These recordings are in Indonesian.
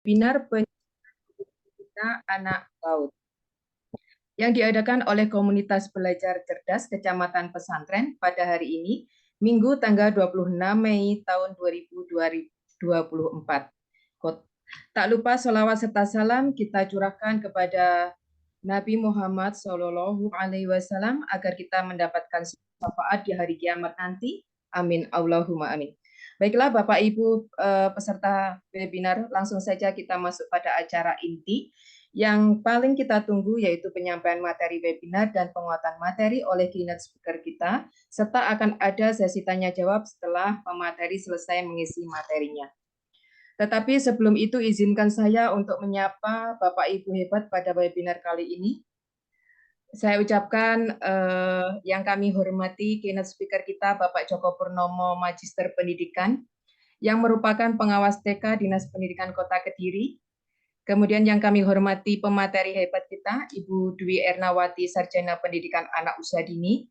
webinar pendidikan anak laut yang diadakan oleh komunitas belajar cerdas Kecamatan Pesantren pada hari ini, Minggu tanggal 26 Mei tahun 2024. Tak lupa sholawat serta salam kita curahkan kepada Nabi Muhammad Shallallahu Alaihi Wasallam agar kita mendapatkan syafaat di hari kiamat nanti. Amin. Allahumma amin. Baiklah Bapak Ibu peserta webinar, langsung saja kita masuk pada acara inti yang paling kita tunggu, yaitu penyampaian materi webinar dan penguatan materi oleh keynote speaker kita, serta akan ada sesi tanya jawab setelah pemateri selesai mengisi materinya. Tetapi sebelum itu izinkan saya untuk menyapa Bapak Ibu hebat pada webinar kali ini. Saya ucapkan yang kami hormati keynote speaker kita Bapak Joko Purnomo, Magister Pendidikan, yang merupakan pengawas TK Dinas Pendidikan Kota Kediri. Kemudian yang kami hormati pemateri hebat kita, Ibu Dwi Ernawati, Sarjana Pendidikan Anak Usia Dini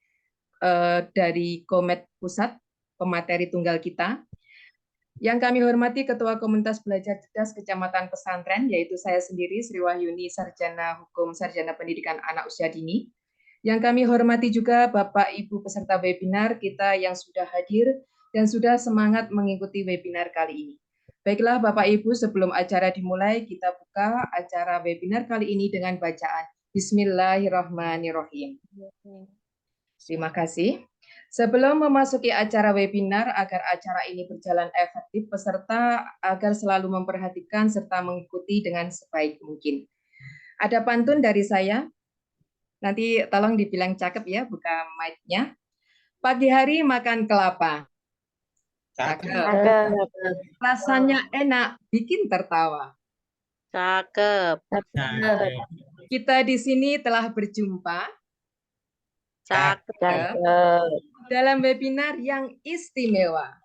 dari Komet Pusat, pemateri tunggal kita. Yang kami hormati Ketua Komunitas Belajar Cerdas Kecamatan Pesantren, yaitu saya sendiri, Sri Wahyuni, Sarjana Hukum, Sarjana Pendidikan Anak Usia Dini. Yang kami hormati juga Bapak Ibu peserta webinar kita yang sudah hadir dan sudah semangat mengikuti webinar kali ini. Baiklah Bapak Ibu, sebelum acara dimulai, kita buka acara webinar kali ini dengan bacaan Bismillahirrahmanirrahim. Terima kasih. Sebelum memasuki acara webinar, agar acara ini berjalan efektif, peserta agar selalu memperhatikan serta mengikuti dengan sebaik mungkin. Ada pantun dari saya, nanti tolong dibilang cakep ya, buka mic-nya. Pagi hari makan kelapa. Cakep. Rasanya enak, bikin tertawa. Cakep. Kita di sini telah berjumpa Cakep. dalam webinar yang istimewa.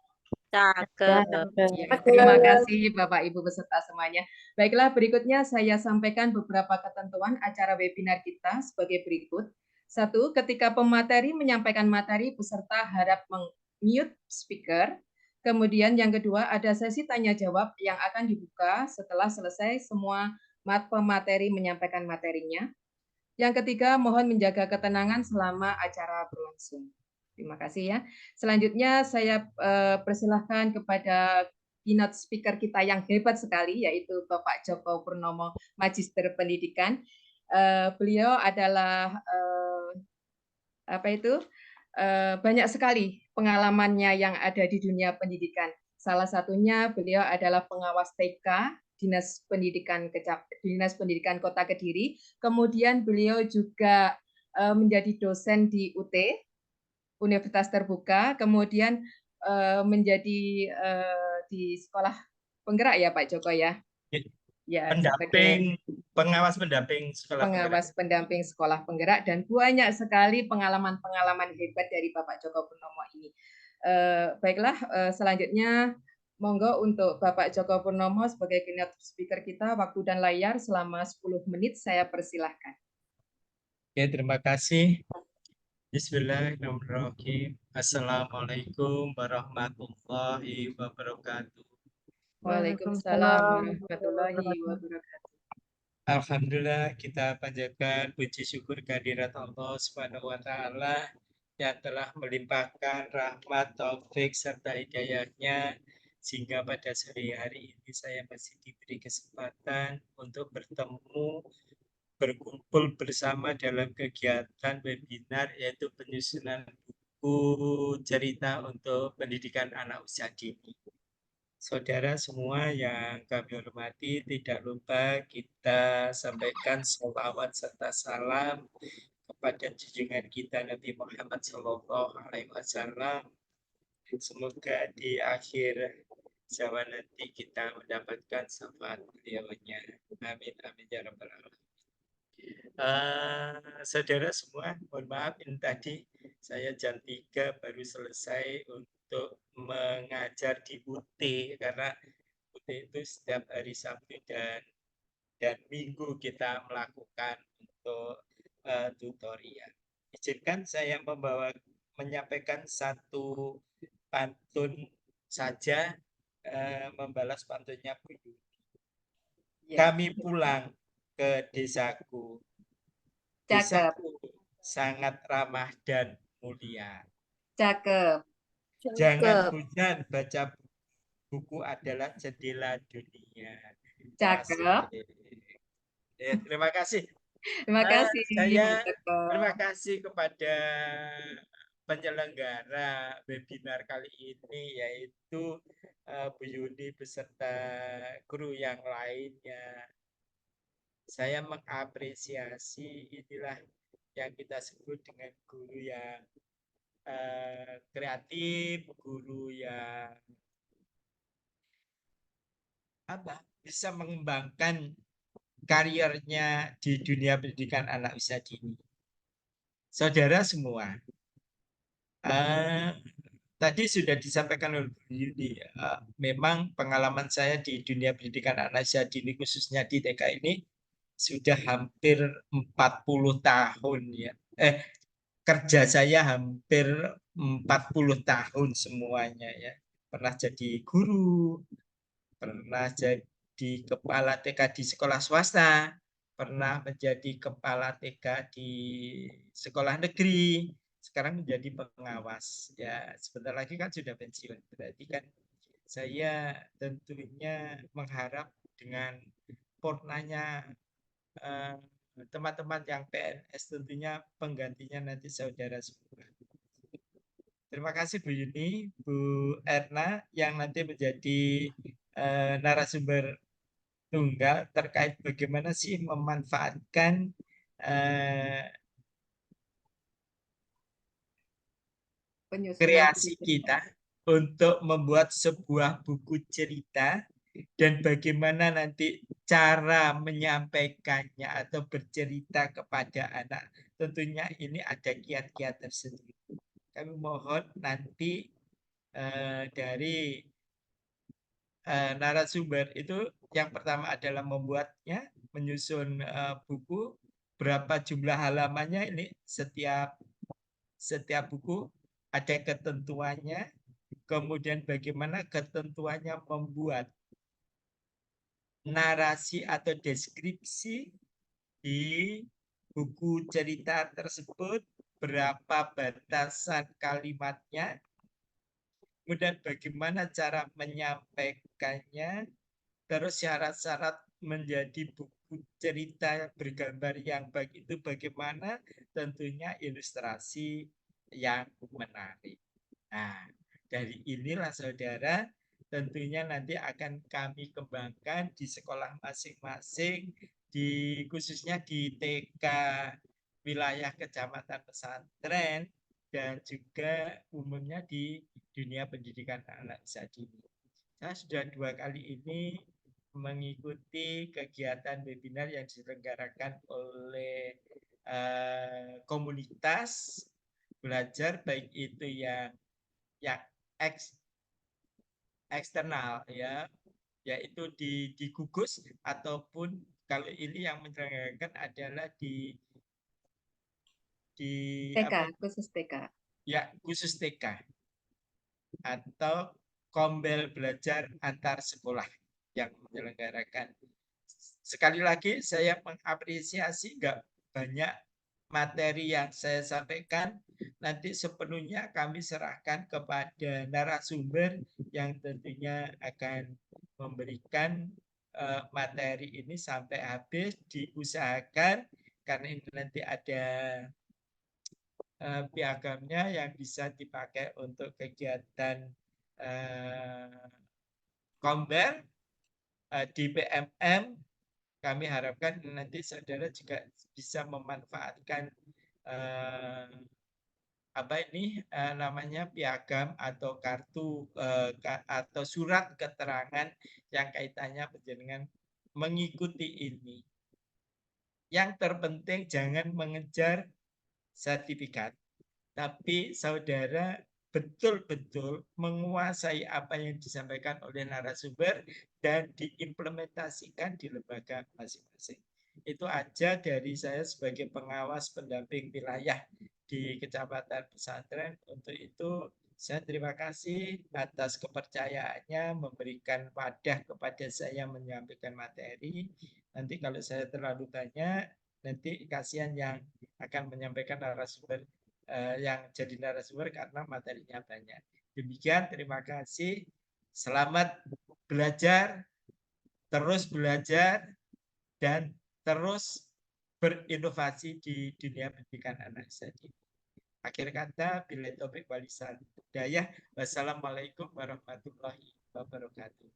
Cakep. Ya, terima kasih Bapak Ibu peserta semuanya. Baiklah, berikutnya saya sampaikan beberapa ketentuan acara webinar kita sebagai berikut. 1. Ketika pemateri menyampaikan materi, peserta harap mute speaker. Kemudian yang kedua, ada sesi tanya jawab yang akan dibuka setelah selesai semua pemateri menyampaikan materinya. Yang ketiga, mohon menjaga ketenangan selama acara berlangsung. Terima kasih ya. Selanjutnya saya persilahkan kepada keynote speaker kita yang hebat sekali, yaitu Bapak Joko Purnomo, Magister Pendidikan. Beliau adalah banyak sekali pengalamannya yang ada di dunia pendidikan. Salah satunya beliau adalah pengawas TK Dinas Pendidikan Kota Kediri. Kemudian beliau juga menjadi dosen di UT, Universitas Terbuka. Kemudian menjadi di sekolah penggerak ya Pak Joko ya. Ya, pengawas pendamping sekolah penggerak, dan banyak sekali pengalaman-pengalaman hebat dari Bapak Joko Purnomo ini. Baiklah, selanjutnya monggo untuk Bapak Joko Purnomo sebagai keynote speaker kita, waktu dan layar selama 10 menit saya persilahkan. Ya, terima kasih. Bismillahirrahmanirrahim. Assalamualaikum warahmatullahi wabarakatuh. Waalaikumsalam warahmatullahi wabarakatuh. Alhamdulillah, kita panjatkan puji syukur kehadirat Allah Subhanahu wa taala yang telah melimpahkan rahmat, taufik serta hidayahnya sehingga pada sore hari ini saya masih diberi kesempatan untuk berkumpul bersama dalam kegiatan webinar, yaitu penyusunan buku cerita untuk pendidikan anak usia dini. Saudara semua yang kami hormati, tidak lupa kita sampaikan sholawat serta salam kepada junjungan kita Nabi Muhammad SAW. Semoga di akhir zaman nanti kita mendapatkan syafaat beliaunya. Amin amin ya rabbal alamin. Saudara semua, mohon maaf ini tadi saya jam 3 baru selesai untuk mengajar di UT, karena UT itu setiap hari Sabtu dan Minggu kita melakukan untuk tutorial. Izinkan saya menyampaikan satu pantun saja, membalas pantunnya Bu Yuni. Ya. kami pulang ke desaku. Cakep, Desaku sangat ramah dan mulia. cakep. Jangan Cakep. hujan, baca buku adalah jendela dunia. Cakep. Asik. Ya, terima kasih. Terima kasih. Saya Cakep. terima kasih kepada penyelenggara webinar kali ini, yaitu Bu Yuni beserta kru yang lainnya. Saya mengapresiasi inilah yang kita sebut dengan guru yang kreatif, guru yang bisa mengembangkan karirnya di dunia pendidikan anak usia dini. Saudara semua, tadi sudah disampaikan oleh Bu Yuni, memang pengalaman saya di dunia pendidikan anak usia dini khususnya di TK ini sudah hampir 40 tahun ya. Kerja saya hampir 40 tahun semuanya ya. Pernah jadi guru, pernah jadi kepala TK di sekolah swasta, pernah menjadi kepala TK di sekolah negeri, sekarang menjadi pengawas. Ya, sebentar lagi kan sudah pensiun. Berarti kan saya tentunya mengharap dengan purnanya teman-teman yang PNS tentunya penggantinya nanti saudara semua. Terima kasih Bu Yuni, Bu Erna yang nanti menjadi narasumber tunggal terkait bagaimana sih memanfaatkan Penyusunan kreasi kita untuk membuat sebuah buku cerita dan bagaimana nanti cara menyampaikannya atau bercerita kepada anak. Tentunya ini ada kiat-kiat tersendiri. Kami mohon nanti dari narasumber itu yang pertama adalah membuatnya, menyusun buku, berapa jumlah halamannya ini setiap buku ada ketentuannya, kemudian bagaimana ketentuannya membuat narasi atau deskripsi di buku cerita tersebut, berapa batasan kalimatnya, kemudian bagaimana cara menyampaikannya, terus syarat-syarat menjadi buku cerita bergambar yang baik itu bagaimana, tentunya ilustrasi yang menarik. Nah, dari inilah saudara, tentunya nanti akan kami kembangkan di sekolah masing-masing, khususnya di TK wilayah Kecamatan Pesantren, dan juga umumnya di dunia pendidikan anak usia dini. Saya sudah 2 kali ini mengikuti kegiatan webinar yang diselenggarakan oleh komunitas belajar, baik itu yang eksternal ya, yaitu di gugus, ataupun kalau ini yang menyelenggarakan adalah di TK, khusus TK. Ya, khusus TK atau Kombel Belajar Antar Sekolah yang menyelenggarakan. Sekali lagi saya mengapresiasi, nggak banyak materi yang saya sampaikan, nanti sepenuhnya kami serahkan kepada narasumber yang tentunya akan memberikan materi ini sampai habis. Diusahakan karena ini nanti ada piagamnya yang bisa dipakai untuk kegiatan Kombel di PMM. Kami harapkan nanti saudara juga bisa memanfaatkan namanya piagam atau kartu atau surat keterangan yang kaitannya dengan mengikuti ini. Yang terpenting jangan mengejar sertifikat, tapi saudara betul-betul menguasai apa yang disampaikan oleh narasumber dan diimplementasikan di lembaga masing-masing. Itu aja dari saya sebagai pengawas pendamping wilayah di Kecamatan Pesantren. Untuk itu Saya terima kasih atas kepercayaannya memberikan wadah kepada saya menyampaikan materi. Nanti kalau saya terlalu banyak, nanti kasihan yang akan menyampaikan narasumber yang jadi narasumber karena materinya banyak. Demikian, terima kasih. Selamat belajar, terus belajar, dan terus berinovasi di dunia pendidikan anak saya. Akhir kata, bila topik walisan budaya. Wassalamualaikum warahmatullahi wabarakatuh.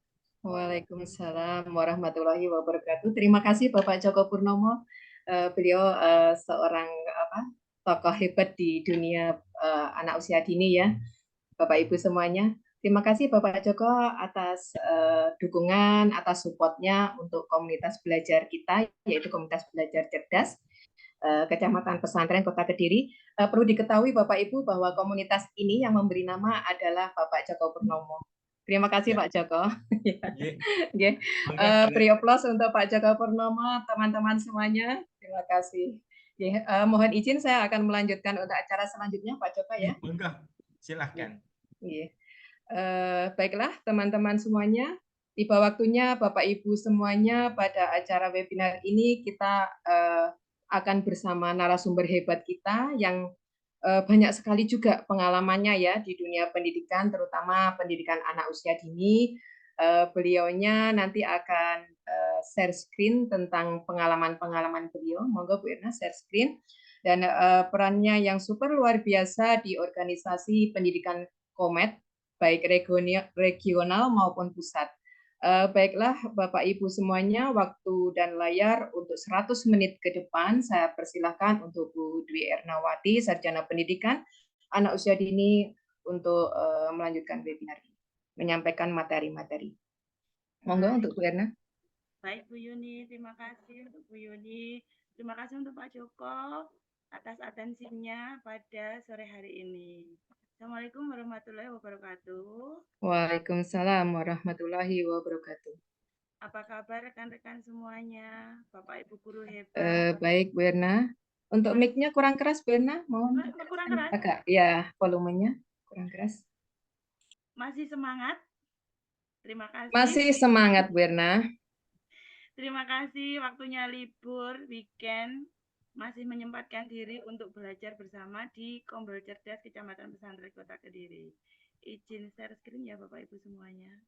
Waalaikumsalam warahmatullahi wabarakatuh. Terima kasih Bapak Joko Purnomo. Beliau seorang tokoh hebat di dunia anak usia dini ya, Bapak Ibu semuanya. Terima kasih Bapak Joko atas dukungan, atas supportnya untuk komunitas belajar kita, yaitu komunitas belajar cerdas Kecamatan Pesantren Kota Kediri. Perlu diketahui Bapak Ibu bahwa komunitas ini yang memberi nama adalah Bapak Joko Purnomo. Terima kasih Ya. Pak Joko. Yeah. Beri aplaus untuk Pak Joko Purnomo, teman-teman semuanya. Terima kasih. Mohon izin saya akan melanjutkan untuk acara selanjutnya Pak Joko ya. Monggo, silahkan. Baiklah teman-teman semuanya, tiba waktunya Bapak Ibu semuanya pada acara webinar ini kita akan bersama narasumber hebat kita yang banyak sekali juga pengalamannya ya di dunia pendidikan, terutama pendidikan anak usia dini. Beliaunya nanti akan share screen tentang pengalaman-pengalaman beliau. Monggo Bu Irna share screen. Dan perannya yang super luar biasa di organisasi pendidikan Komet, baik regional maupun pusat. Baiklah Bapak Ibu semuanya, waktu dan layar untuk 100 menit ke depan saya persilahkan untuk Bu Dwi Ernawati, Sarjana Pendidikan Anak Usia Dini untuk melanjutkan webinar ini, menyampaikan materi-materi. Monggo untuk Bu Erna. Baik Bu Yuni, terima kasih untuk Bu Yuni. Terima kasih untuk Pak Joko atas atensinya pada sore hari ini. Assalamualaikum warahmatullahi wabarakatuh. Waalaikumsalam warahmatullahi wabarakatuh. Apa kabar rekan-rekan semuanya? Bapak Ibu guru hebat. Baik Bu Erna. Untuk mic-nya kurang keras Bu Erna, mohon kurang keras. Agak ya volumenya kurang keras. Masih semangat? Terima kasih. Masih semangat Bu Erna. Terima kasih waktunya libur weekend masih menyempatkan diri untuk belajar bersama di Kombel Cerdas Kecamatan Pesantren Kota Kediri. Izin share screen ya Bapak Ibu semuanya.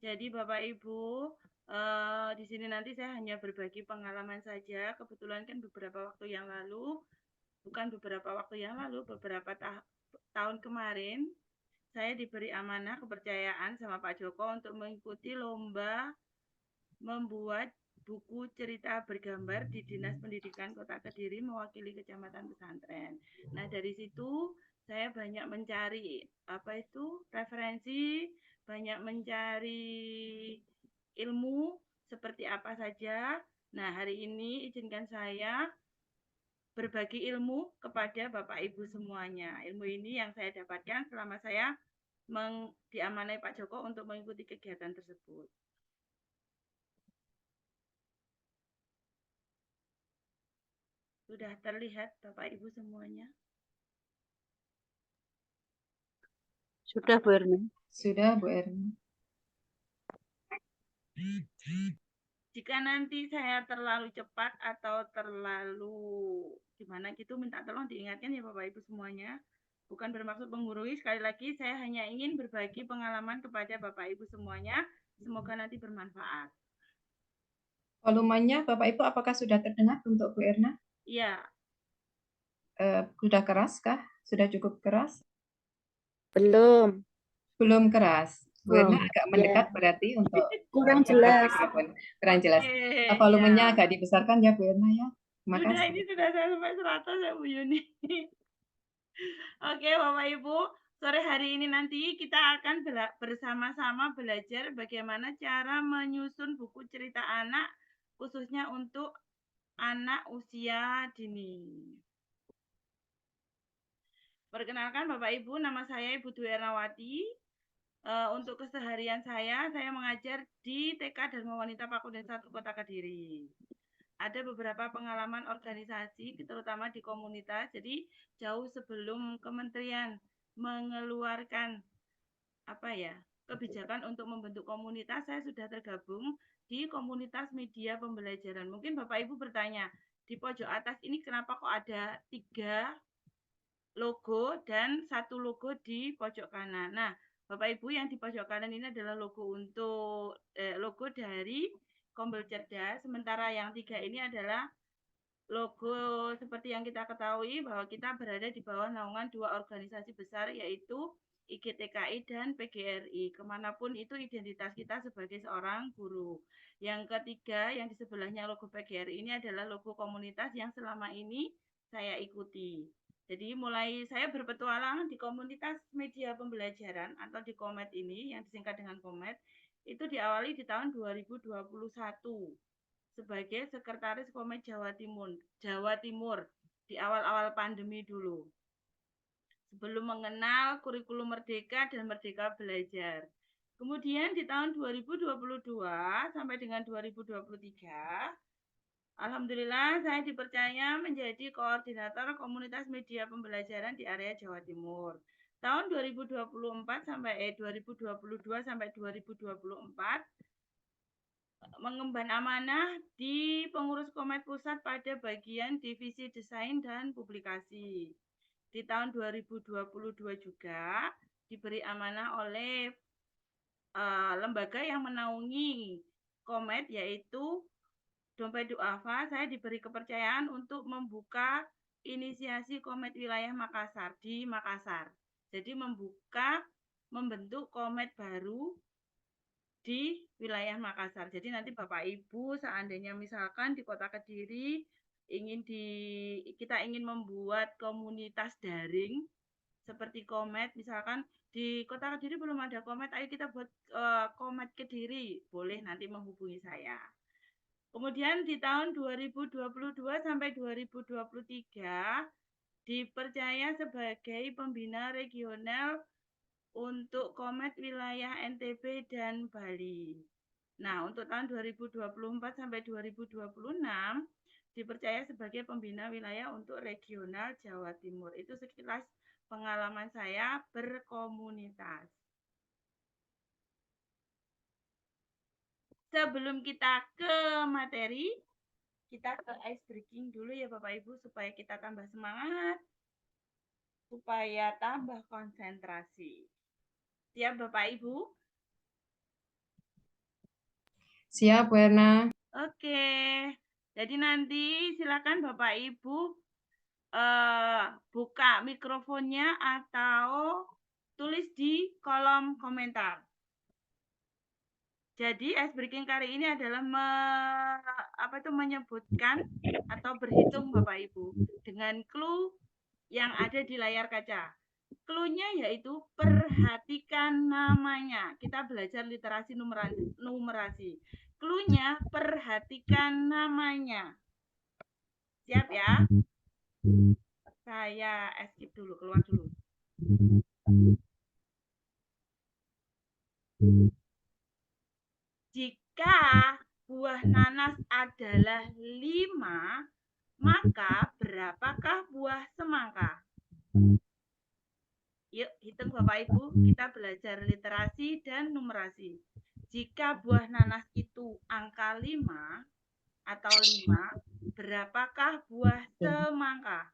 Jadi Bapak Ibu, di sini nanti saya hanya berbagi pengalaman saja. Kebetulan kan beberapa waktu yang lalu, beberapa tahun kemarin, saya diberi amanah kepercayaan sama Pak Joko untuk mengikuti lomba membuat buku cerita bergambar di Dinas Pendidikan Kota Kediri mewakili Kecamatan Pesantren. Nah, dari situ saya banyak mencari referensi, banyak mencari ilmu seperti apa saja. Nah, hari ini izinkan saya berbagi ilmu kepada Bapak Ibu semuanya. Ilmu ini yang saya dapatkan selama saya diamanai Pak Joko untuk mengikuti kegiatan tersebut. Sudah terlihat Bapak Ibu semuanya? Sudah Bu Erna. Sudah Bu Erna. Jika nanti saya terlalu cepat atau terlalu gimana gitu, minta tolong diingatkan ya Bapak Ibu semuanya. Bukan bermaksud menggurui, sekali lagi saya hanya ingin berbagi pengalaman kepada Bapak Ibu semuanya. Semoga nanti bermanfaat. Volumenya Bapak Ibu apakah sudah terdengar untuk Bu Erna? Iya. Sudah keras kah? Sudah cukup keras? Belum. Belum keras. Bu Erna agak mendekat berarti untuk kurang jelas. Kurang jelas. Volumenya agak dibesarkan ya Bu Erna ya. Terima kasih. Ini sudah saya sampai 100 ya Bu Yuni. Oke Bapak Ibu, sore hari ini nanti kita akan bersama-sama belajar bagaimana cara menyusun buku cerita anak khususnya untuk anak usia dini. Perkenalkan Bapak Ibu, nama saya Ibu Dwi Ernawati. Untuk keseharian saya mengajar di TK Dharma Wanita Pakunden 1 Kota Kediri. Ada beberapa pengalaman organisasi, terutama di komunitas. Jadi jauh sebelum kementerian mengeluarkan kebijakan untuk membentuk komunitas, saya sudah tergabung di komunitas media pembelajaran. Mungkin Bapak Ibu bertanya, di pojok atas ini kenapa kok ada 3 logo dan 1 logo di pojok kanan. Nah, Bapak Ibu, yang di pojok kanan ini adalah logo untuk logo dari Kombel Cerdas, sementara yang 3 ini adalah logo seperti yang kita ketahui bahwa kita berada di bawah naungan 2 organisasi besar, yaitu IGTKI dan PGRI. Kemanapun itu identitas kita sebagai seorang guru. Yang ketiga, yang di sebelahnya logo PGRI ini adalah logo komunitas yang selama ini saya ikuti. Jadi mulai saya berpetualang di komunitas media pembelajaran atau di Komet ini, yang disingkat dengan Komet, itu diawali di tahun 2021 sebagai sekretaris Komet Jawa Timur di awal-awal pandemi dulu. Sebelum mengenal kurikulum Merdeka dan Merdeka Belajar. Kemudian di tahun 2022 sampai dengan 2023, alhamdulillah saya dipercaya menjadi koordinator komunitas media pembelajaran di area Jawa Timur. Tahun 2022 sampai 2024 mengemban amanah di pengurus Komet Pusat pada bagian divisi desain dan publikasi. Di tahun 2022 juga diberi amanah oleh lembaga yang menaungi Komet, yaitu Dompet Duafa. Saya diberi kepercayaan untuk membuka inisiasi Komet wilayah Makassar di Makassar. Jadi membentuk Komet baru di wilayah Makassar. Jadi nanti Bapak Ibu seandainya misalkan di Kota Kediri kita ingin membuat komunitas daring seperti Komet, misalkan di Kota Kediri belum ada Komet, ayo kita buat Komet Kediri, boleh nanti menghubungi saya. Kemudian di tahun 2022 sampai 2023 dipercaya sebagai pembina regional untuk Komet wilayah NTB dan Bali. Nah, untuk tahun 2024 sampai 2026 dipercaya sebagai pembina wilayah untuk regional Jawa Timur. Itu sekilas pengalaman saya berkomunitas. Sebelum kita ke materi, kita ke ice breaking dulu ya Bapak Ibu, supaya kita tambah semangat, supaya tambah konsentrasi. Siap Bapak Ibu? Siap, Bu Erna. Oke, jadi nanti silakan Bapak Ibu buka mikrofonnya atau tulis di kolom komentar. Jadi ice breaking kali ini adalah menyebutkan atau berhitung Bapak Ibu dengan clue yang ada di layar kaca. Clue-nya yaitu perhatikan namanya. Kita belajar literasi numerasi. Clue-nya perhatikan namanya. Siap ya? Saya skip dulu, keluar dulu. Jika buah nanas adalah 5, maka berapakah buah semangka? Yuk, hitung Bapak Ibu, kita belajar literasi dan numerasi. Jika buah nanas itu angka 5 atau 5, berapakah buah semangka?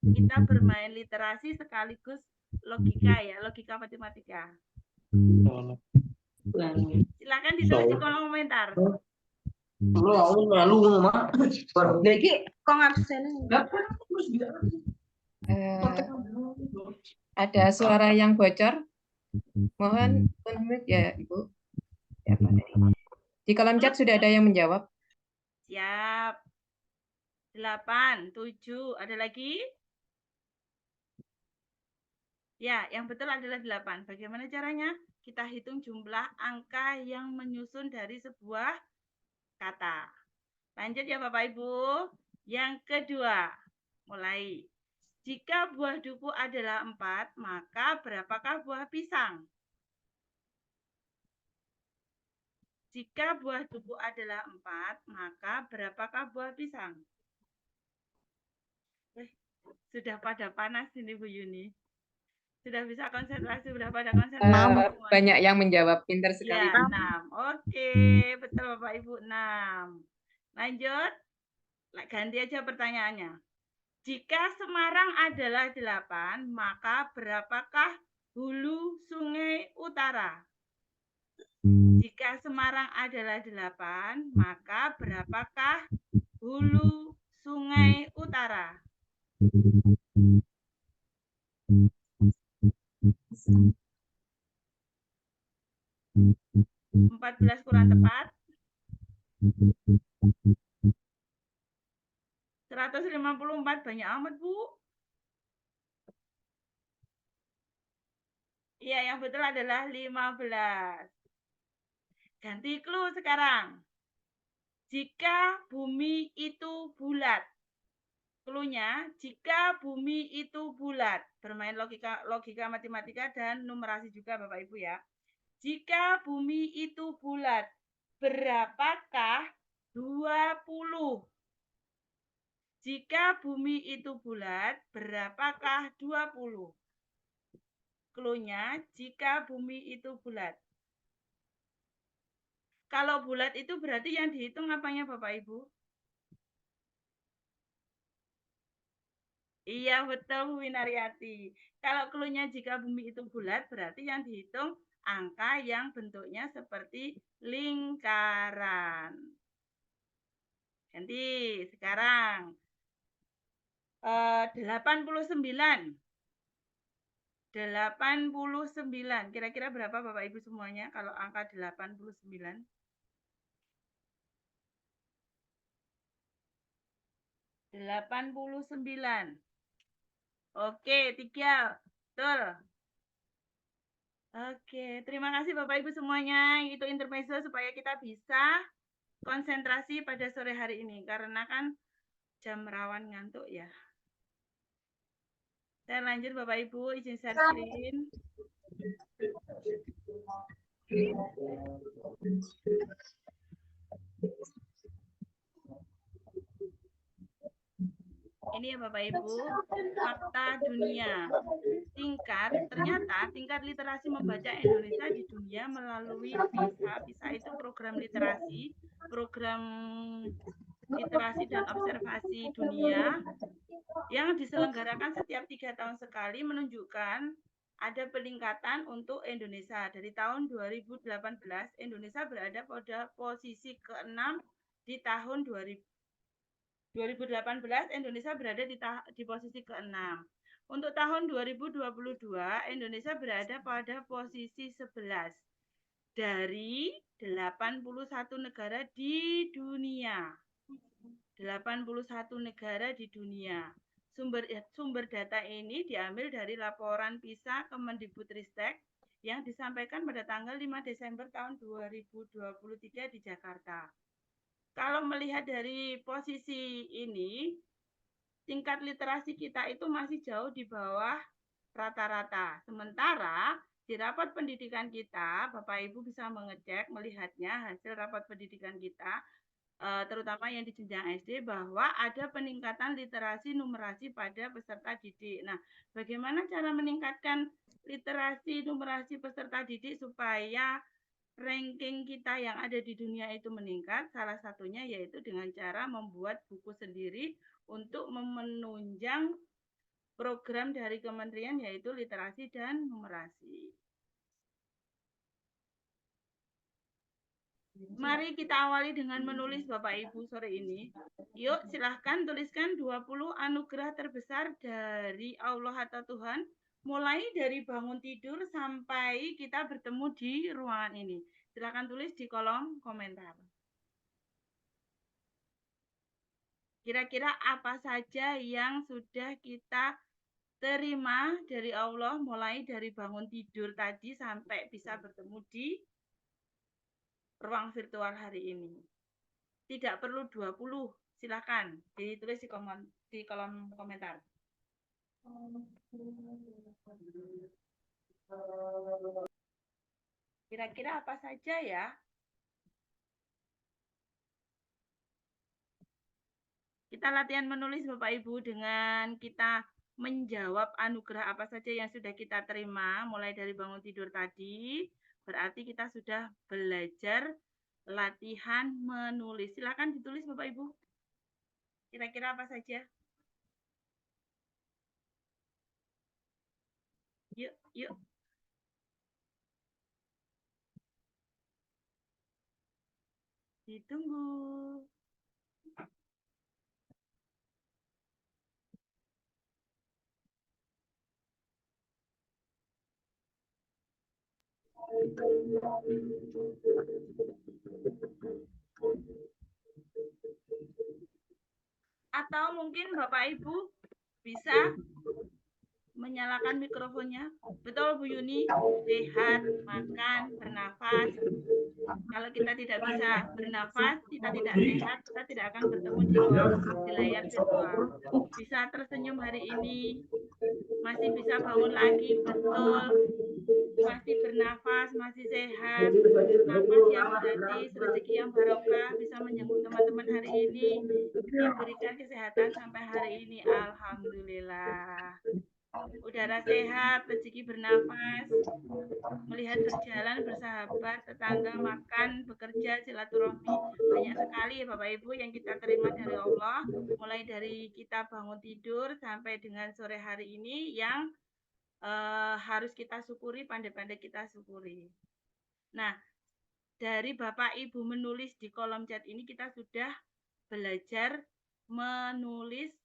Kita bermain literasi sekaligus logika ya, logika matematika. Silakan ditulis di kolom komentar. Ada suara yang bocor. Mohon unmute ya, Ibu. Di kolom chat sudah ada yang menjawab. Siap. 8, 7, ada lagi? Ya, yang betul adalah 8. Bagaimana caranya? Kita hitung jumlah angka yang menyusun dari sebuah kata. Lanjut ya Bapak Ibu. Yang kedua, mulai. Jika buah duku adalah 4, maka berapakah buah pisang? Jika buah duku adalah 4, maka berapakah buah pisang? Sudah pada panas ini Bu Yuni. Sudah bisa konsentrasi, sudah pada konsentrasi semua. Banyak yang menjawab, pintar sekali. Ya, 6. Oke, betul Bapak Ibu, 6. Lanjut, ganti aja pertanyaannya. Jika Semarang adalah 8, maka berapakah hulu sungai utara? Jika Semarang adalah 8, maka berapakah hulu sungai utara? 14 kurang tepat. 154 banyak amat, Bu. Iya, yang betul adalah 15. Ganti clue sekarang. Jika bumi itu bulat. Cluenya, jika bumi itu bulat. Bermain logika matematika dan numerasi juga Bapak Ibu ya. Jika bumi itu bulat, berapakah 20? Jika bumi itu bulat, berapakah 20? Cluenya, jika bumi itu bulat. Kalau bulat itu berarti yang dihitung apanya Bapak Ibu? Iya betul Bu Winariati. Kalau cluenya jika bumi itu bulat berarti yang dihitung angka yang bentuknya seperti lingkaran. Ganti sekarang 89. 89. Kira-kira berapa Bapak Ibu semuanya kalau angka 89? 89. Oke, 3. Betul. Oke, terima kasih Bapak Ibu semuanya. Itu intermezzo supaya kita bisa konsentrasi pada sore hari ini. Karena kan jam rawan ngantuk ya. Saya lanjut Bapak Ibu, izin share screen. Ini ya Bapak Ibu, fakta dunia. Ternyata tingkat literasi membaca Indonesia di dunia melalui PISA. PISA itu program literasi dan observasi dunia yang diselenggarakan setiap 3 tahun sekali menunjukkan ada peningkatan untuk Indonesia. Dari tahun 2018, Indonesia berada pada posisi ke-6 di tahun 2018 Indonesia berada di posisi ke-6. Untuk tahun 2022 Indonesia berada pada posisi 11 dari 81 negara di dunia. 81 negara di dunia. Sumber data ini diambil dari laporan PISA Kemendikbudristek yang disampaikan pada tanggal 5 Desember tahun 2023 di Jakarta. Kalau melihat dari posisi ini, tingkat literasi kita itu masih jauh di bawah rata-rata. Sementara di rapat pendidikan kita, Bapak Ibu bisa mengecek, melihatnya hasil rapat pendidikan kita, terutama yang di jenjang SD, bahwa ada peningkatan literasi numerasi pada peserta didik. Nah, bagaimana cara meningkatkan literasi numerasi peserta didik supaya ranking kita yang ada di dunia itu meningkat? Salah satunya yaitu dengan cara membuat buku sendiri untuk menunjang program dari kementerian yaitu literasi dan numerasi. Mari kita awali dengan menulis Bapak Ibu sore ini. Yuk silahkan tuliskan 20 anugerah terbesar dari Allah atau Tuhan, mulai dari bangun tidur sampai kita bertemu di ruangan ini. Silahkan tulis di kolom komentar. Kira-kira apa saja yang sudah kita terima dari Allah mulai dari bangun tidur tadi sampai bisa bertemu di ruang virtual hari ini. Tidak perlu 20, silakan ditulis di kolom komentar. Kira-kira apa saja ya? Kita latihan menulis Bapak Ibu dengan kita menjawab anugerah apa saja yang sudah kita terima mulai dari bangun tidur tadi. Berarti kita sudah belajar latihan menulis. Silakan ditulis Bapak Ibu. Kira-kira apa saja? Yuk, yuk. Ditunggu. Atau mungkin Bapak Ibu bisa menyalakan mikrofonnya. Betul Bu Yuni? Sehat, makan, bernafas. Kalau kita tidak bisa bernafas, kita tidak sehat, kita tidak akan bertemu di layar virtual. Bisa tersenyum hari ini, masih bisa bangun lagi, betul. Masih bernafas, masih sehat. Nafas yang gratis, rezeki yang barokah, bisa menjenguk teman-teman hari ini. Diberikan kesehatan sampai hari ini, alhamdulillah. Udara sehat, rezeki bernafas, melihat berjalan, bersahabat, tetangga, makan, bekerja, silaturahmi. Banyak sekali Bapak Ibu yang kita terima dari Allah, mulai dari kita bangun tidur sampai dengan sore hari ini yang harus kita syukuri, pandai-pandai kita syukuri. Nah, dari Bapak Ibu menulis di kolom chat ini kita sudah belajar menulis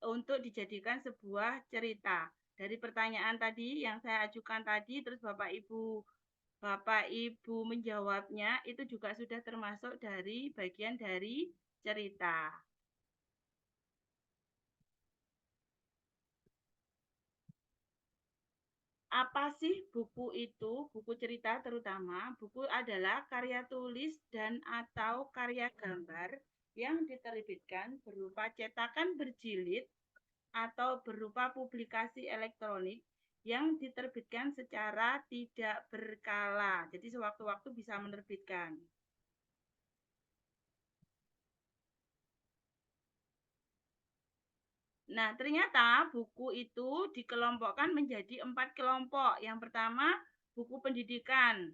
untuk dijadikan sebuah cerita. Dari pertanyaan tadi yang saya ajukan tadi, terus Bapak Ibu menjawabnya, itu juga sudah termasuk dari bagian dari cerita. Apa sih buku itu? Buku cerita terutama. Buku adalah karya tulis dan atau karya gambar yang diterbitkan berupa cetakan berjilid atau berupa publikasi elektronik yang diterbitkan secara tidak berkala. Jadi sewaktu-waktu bisa menerbitkan. Nah, ternyata buku itu dikelompokkan menjadi 4 kelompok. Yang pertama, buku pendidikan.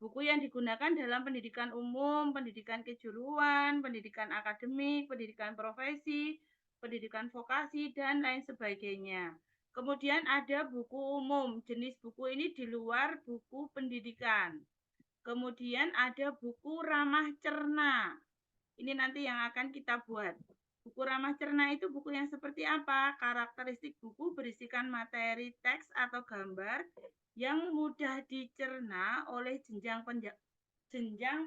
Buku yang digunakan dalam pendidikan umum, pendidikan kejuruan, pendidikan akademik, pendidikan profesi, pendidikan vokasi, dan lain sebagainya. Kemudian ada buku umum. Jenis buku ini di luar buku pendidikan. Kemudian ada buku ramah cerna. Ini nanti yang akan kita buat. Buku ramah cerna itu buku yang seperti apa? Karakteristik buku berisikan materi teks atau gambar yang mudah dicerna oleh jenjang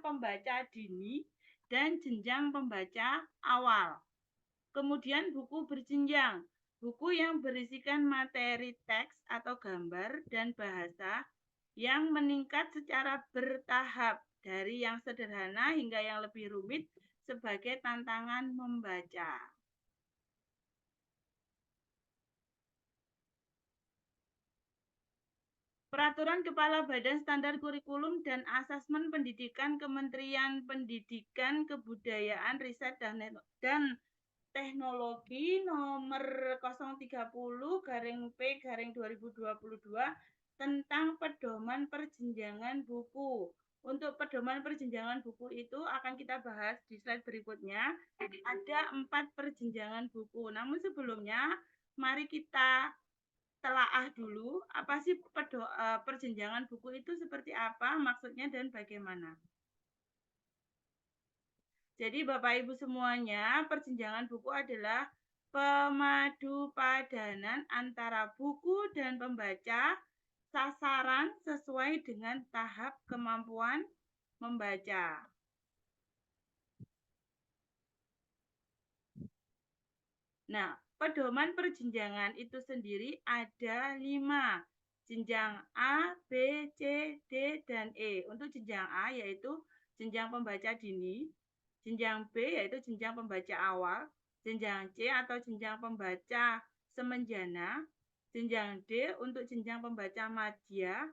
pembaca dini dan jenjang pembaca awal. Kemudian buku berjenjang, buku yang berisikan materi teks atau gambar dan bahasa yang meningkat secara bertahap dari yang sederhana hingga yang lebih rumit sebagai tantangan membaca. Peraturan Kepala Badan Standar Kurikulum dan Asesmen Pendidikan Kementerian Pendidikan, Kebudayaan, Riset dan Teknologi nomor 030/P/2022 tentang pedoman perjenjangan buku. Untuk pedoman perjenjangan buku itu akan kita bahas di slide berikutnya. Ada 4 perjenjangan buku. Namun sebelumnya, mari kita telaah dulu apa sih perjenjangan buku itu seperti apa, maksudnya dan bagaimana. Jadi Bapak Ibu semuanya, perjenjangan buku adalah pemadu padanan antara buku dan pembaca, sasaran sesuai dengan tahap kemampuan membaca. Nah, pedoman perjenjangan itu sendiri ada 5. Jenjang A, B, C, D, dan E. Untuk jenjang A yaitu jenjang pembaca dini, jenjang B yaitu jenjang pembaca awal, jenjang C atau jenjang pembaca semenjana, jenjang D untuk jenjang pembaca madya,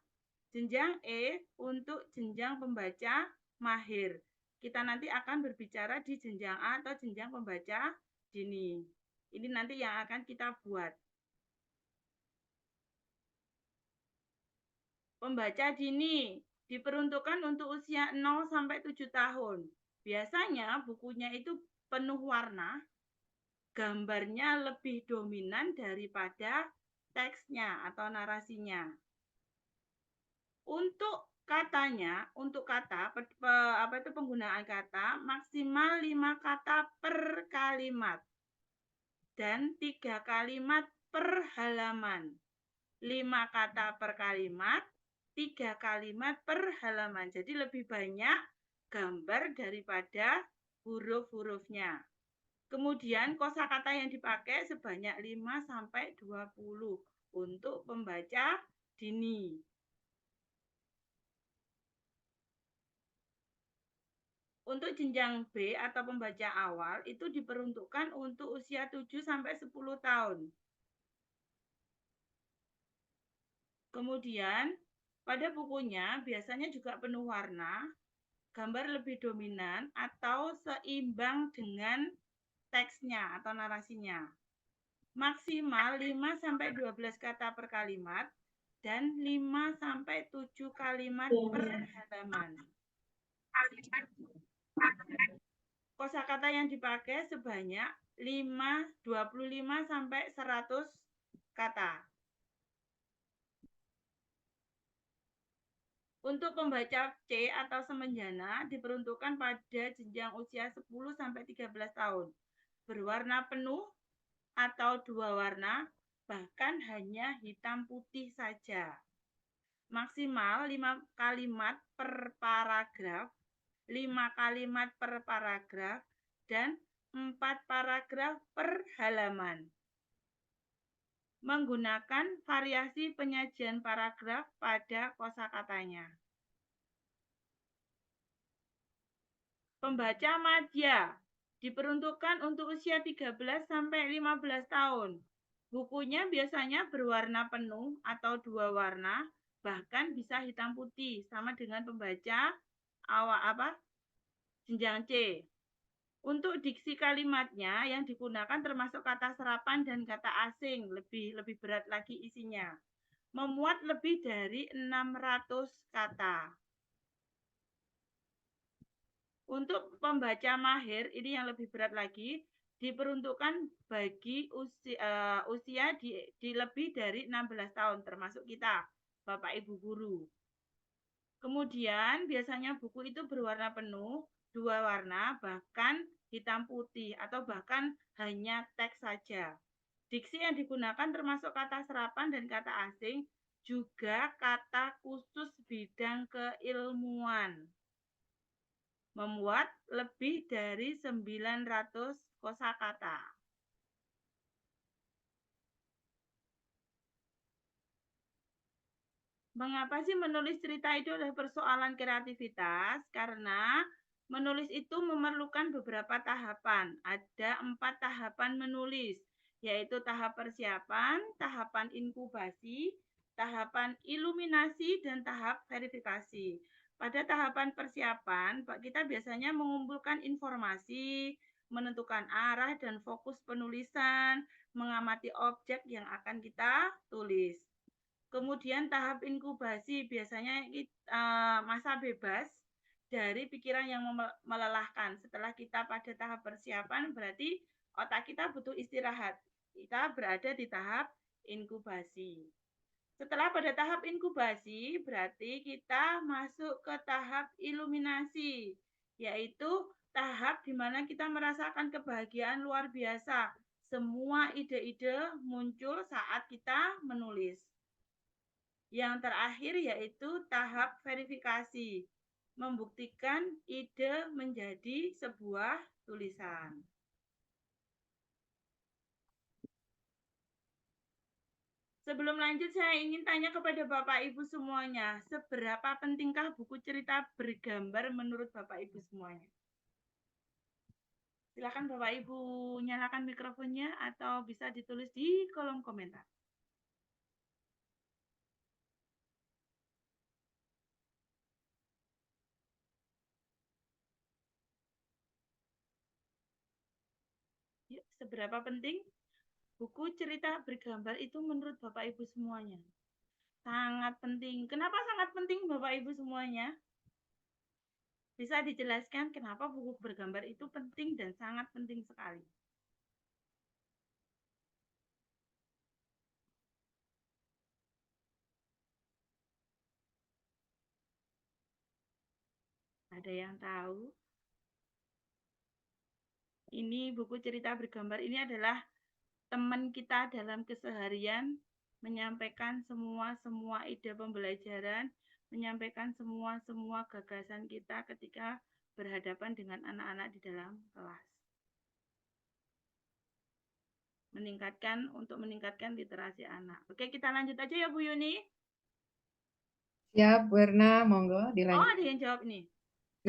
jenjang E untuk jenjang pembaca mahir. Kita nanti akan berbicara di jenjang A atau jenjang pembaca dini. Ini nanti yang akan kita buat. Pembaca dini diperuntukkan untuk usia 0 sampai 7 tahun. Biasanya bukunya itu penuh warna, gambarnya lebih dominan daripada teksnya atau narasinya. Untuk katanya, untuk kata penggunaan kata maksimal 5 kata per kalimat dan 3 kalimat per halaman. 5 kata per kalimat, 3 kalimat per halaman. Jadi lebih banyak gambar daripada huruf-hurufnya. Kemudian kosakata yang dipakai sebanyak 5 sampai 20 untuk pembaca dini. Untuk jenjang B atau pembaca awal itu diperuntukkan untuk usia 7 sampai 10 tahun. Kemudian pada bukunya biasanya juga penuh warna, gambar lebih dominan atau seimbang dengan teksnya atau narasinya. Maksimal 5 sampai 12 kata per kalimat dan 5 sampai 7 kalimat per halaman. Kosakata yang dipakai sebanyak 25 sampai 100 kata. Untuk pembaca C atau semenjana diperuntukkan pada jenjang usia 10 sampai 13 tahun. Berwarna penuh atau 2 warna, bahkan hanya hitam putih saja. Maksimal 5 kalimat per paragraf, 5 kalimat per paragraf, dan 4 paragraf per halaman. Menggunakan variasi penyajian paragraf pada kosakatanya. Pembaca madya diperuntukkan untuk usia 13 sampai 15 tahun. Bukunya biasanya berwarna penuh atau 2 warna, bahkan bisa hitam putih, sama dengan pembaca jenjang C. Untuk diksi kalimatnya yang digunakan termasuk kata serapan dan kata asing, lebih berat lagi isinya. Memuat lebih dari 600 kata. Untuk pembaca mahir, ini yang lebih berat lagi, diperuntukkan bagi usia di lebih dari 16 tahun, termasuk kita, Bapak Ibu Guru. Kemudian biasanya buku itu berwarna penuh, 2 warna, bahkan hitam putih, atau bahkan hanya teks saja. Diksi yang digunakan termasuk kata serapan dan kata asing, juga kata khusus bidang keilmuan. Memuat lebih dari 900 kosakata. Mengapa sih menulis cerita itu adalah persoalan kreativitas? Karena menulis itu memerlukan beberapa tahapan. Ada 4 tahapan menulis, yaitu tahap persiapan, tahapan inkubasi, tahapan iluminasi, dan tahap verifikasi. Pada tahapan persiapan, kita biasanya mengumpulkan informasi, menentukan arah dan fokus penulisan, mengamati objek yang akan kita tulis. Kemudian tahap inkubasi biasanya masa bebas dari pikiran yang melelahkan. Setelah kita pada tahap persiapan, berarti otak kita butuh istirahat. Kita berada di tahap inkubasi. Setelah pada tahap inkubasi, berarti kita masuk ke tahap iluminasi, yaitu tahap di mana kita merasakan kebahagiaan luar biasa. Semua ide-ide muncul saat kita menulis. Yang terakhir yaitu tahap verifikasi, membuktikan ide menjadi sebuah tulisan. Sebelum lanjut, saya ingin tanya kepada Bapak Ibu semuanya, seberapa pentingkah buku cerita bergambar menurut Bapak Ibu semuanya? Silakan Bapak Ibu nyalakan mikrofonnya atau bisa ditulis di kolom komentar. Yuk, seberapa penting buku cerita bergambar itu menurut Bapak Ibu semuanya? Sangat penting. Kenapa sangat penting Bapak Ibu semuanya? Bisa dijelaskan kenapa buku bergambar itu penting dan sangat penting sekali? Ada yang tahu? Ini buku cerita bergambar ini adalah teman kita dalam keseharian, menyampaikan semua ide pembelajaran, menyampaikan semua gagasan kita ketika berhadapan dengan anak-anak di dalam kelas. Untuk meningkatkan literasi anak. Oke, kita lanjut aja ya Bu Yuni. Siap, Bu Erna, monggo Oh, dilanjut. ada yang jawab nih.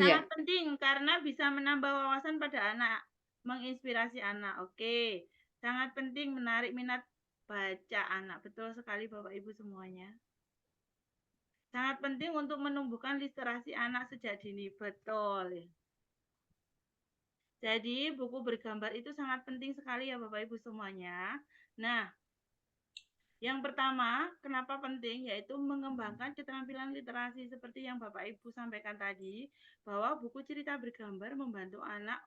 Iya. Sangat penting karena bisa menambah wawasan pada anak, menginspirasi anak. Oke, sangat penting menarik minat baca anak. Betul sekali Bapak Ibu semuanya. Sangat penting untuk menumbuhkan literasi anak sejak dini. Betul. Jadi buku bergambar itu sangat penting sekali ya Bapak Ibu semuanya. Nah, yang pertama, kenapa penting? Yaitu mengembangkan keterampilan literasi seperti yang Bapak Ibu sampaikan tadi, bahwa buku cerita bergambar membantu anak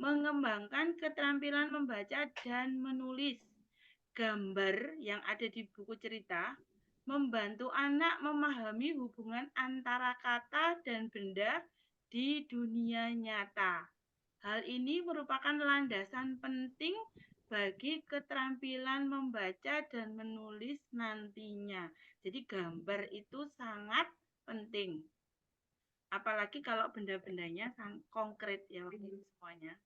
mengembangkan keterampilan membaca dan menulis. Gambar yang ada di buku cerita membantu anak memahami hubungan antara kata dan benda di dunia nyata. Hal ini merupakan landasan penting bagi keterampilan membaca dan menulis nantinya. Jadi gambar itu sangat penting. Apalagi kalau benda-bendanya konkret ya semuanya.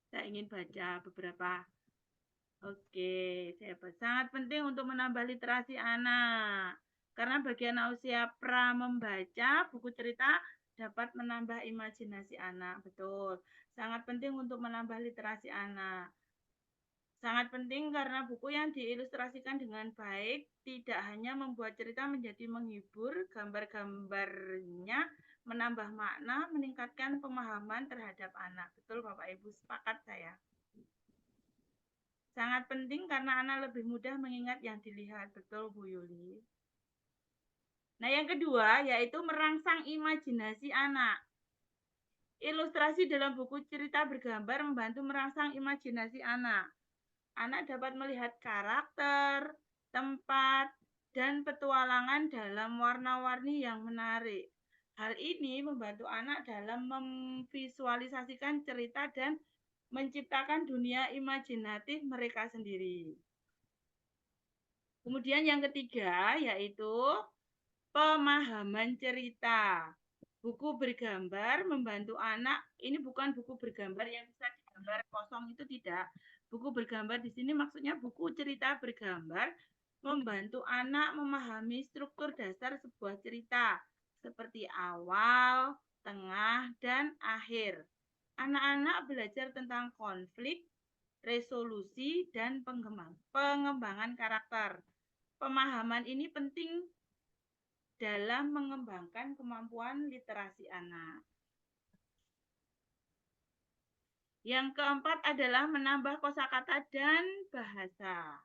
Saya ingin baca beberapa. Oke, sangat penting untuk menambah literasi anak. Karena bagi anak usia pra membaca, buku cerita dapat menambah imajinasi anak. Betul. Sangat penting untuk menambah literasi anak. Sangat penting karena buku yang diilustrasikan dengan baik tidak hanya membuat cerita menjadi menghibur, gambar-gambarnya menambah makna, meningkatkan pemahaman terhadap anak. Betul Bapak Ibu, sepakat saya. Sangat penting karena anak lebih mudah mengingat yang dilihat. Betul Bu Yuli. Nah yang kedua yaitu merangsang imajinasi anak. Ilustrasi dalam buku cerita bergambar membantu merangsang imajinasi anak. Anak dapat melihat karakter, tempat, dan petualangan dalam warna-warni yang menarik. Hal ini membantu anak dalam memvisualisasikan cerita dan menciptakan dunia imajinatif mereka sendiri. Kemudian yang ketiga yaitu pemahaman cerita. Buku bergambar membantu anak, ini bukan buku bergambar yang bisa digambar kosong, itu tidak. Buku bergambar di sini maksudnya buku cerita bergambar membantu anak memahami struktur dasar sebuah cerita seperti awal, tengah, dan akhir. Anak-anak belajar tentang konflik, resolusi, dan pengembangan karakter. Pemahaman ini penting dalam mengembangkan kemampuan literasi anak. Yang keempat adalah menambah kosakata dan bahasa.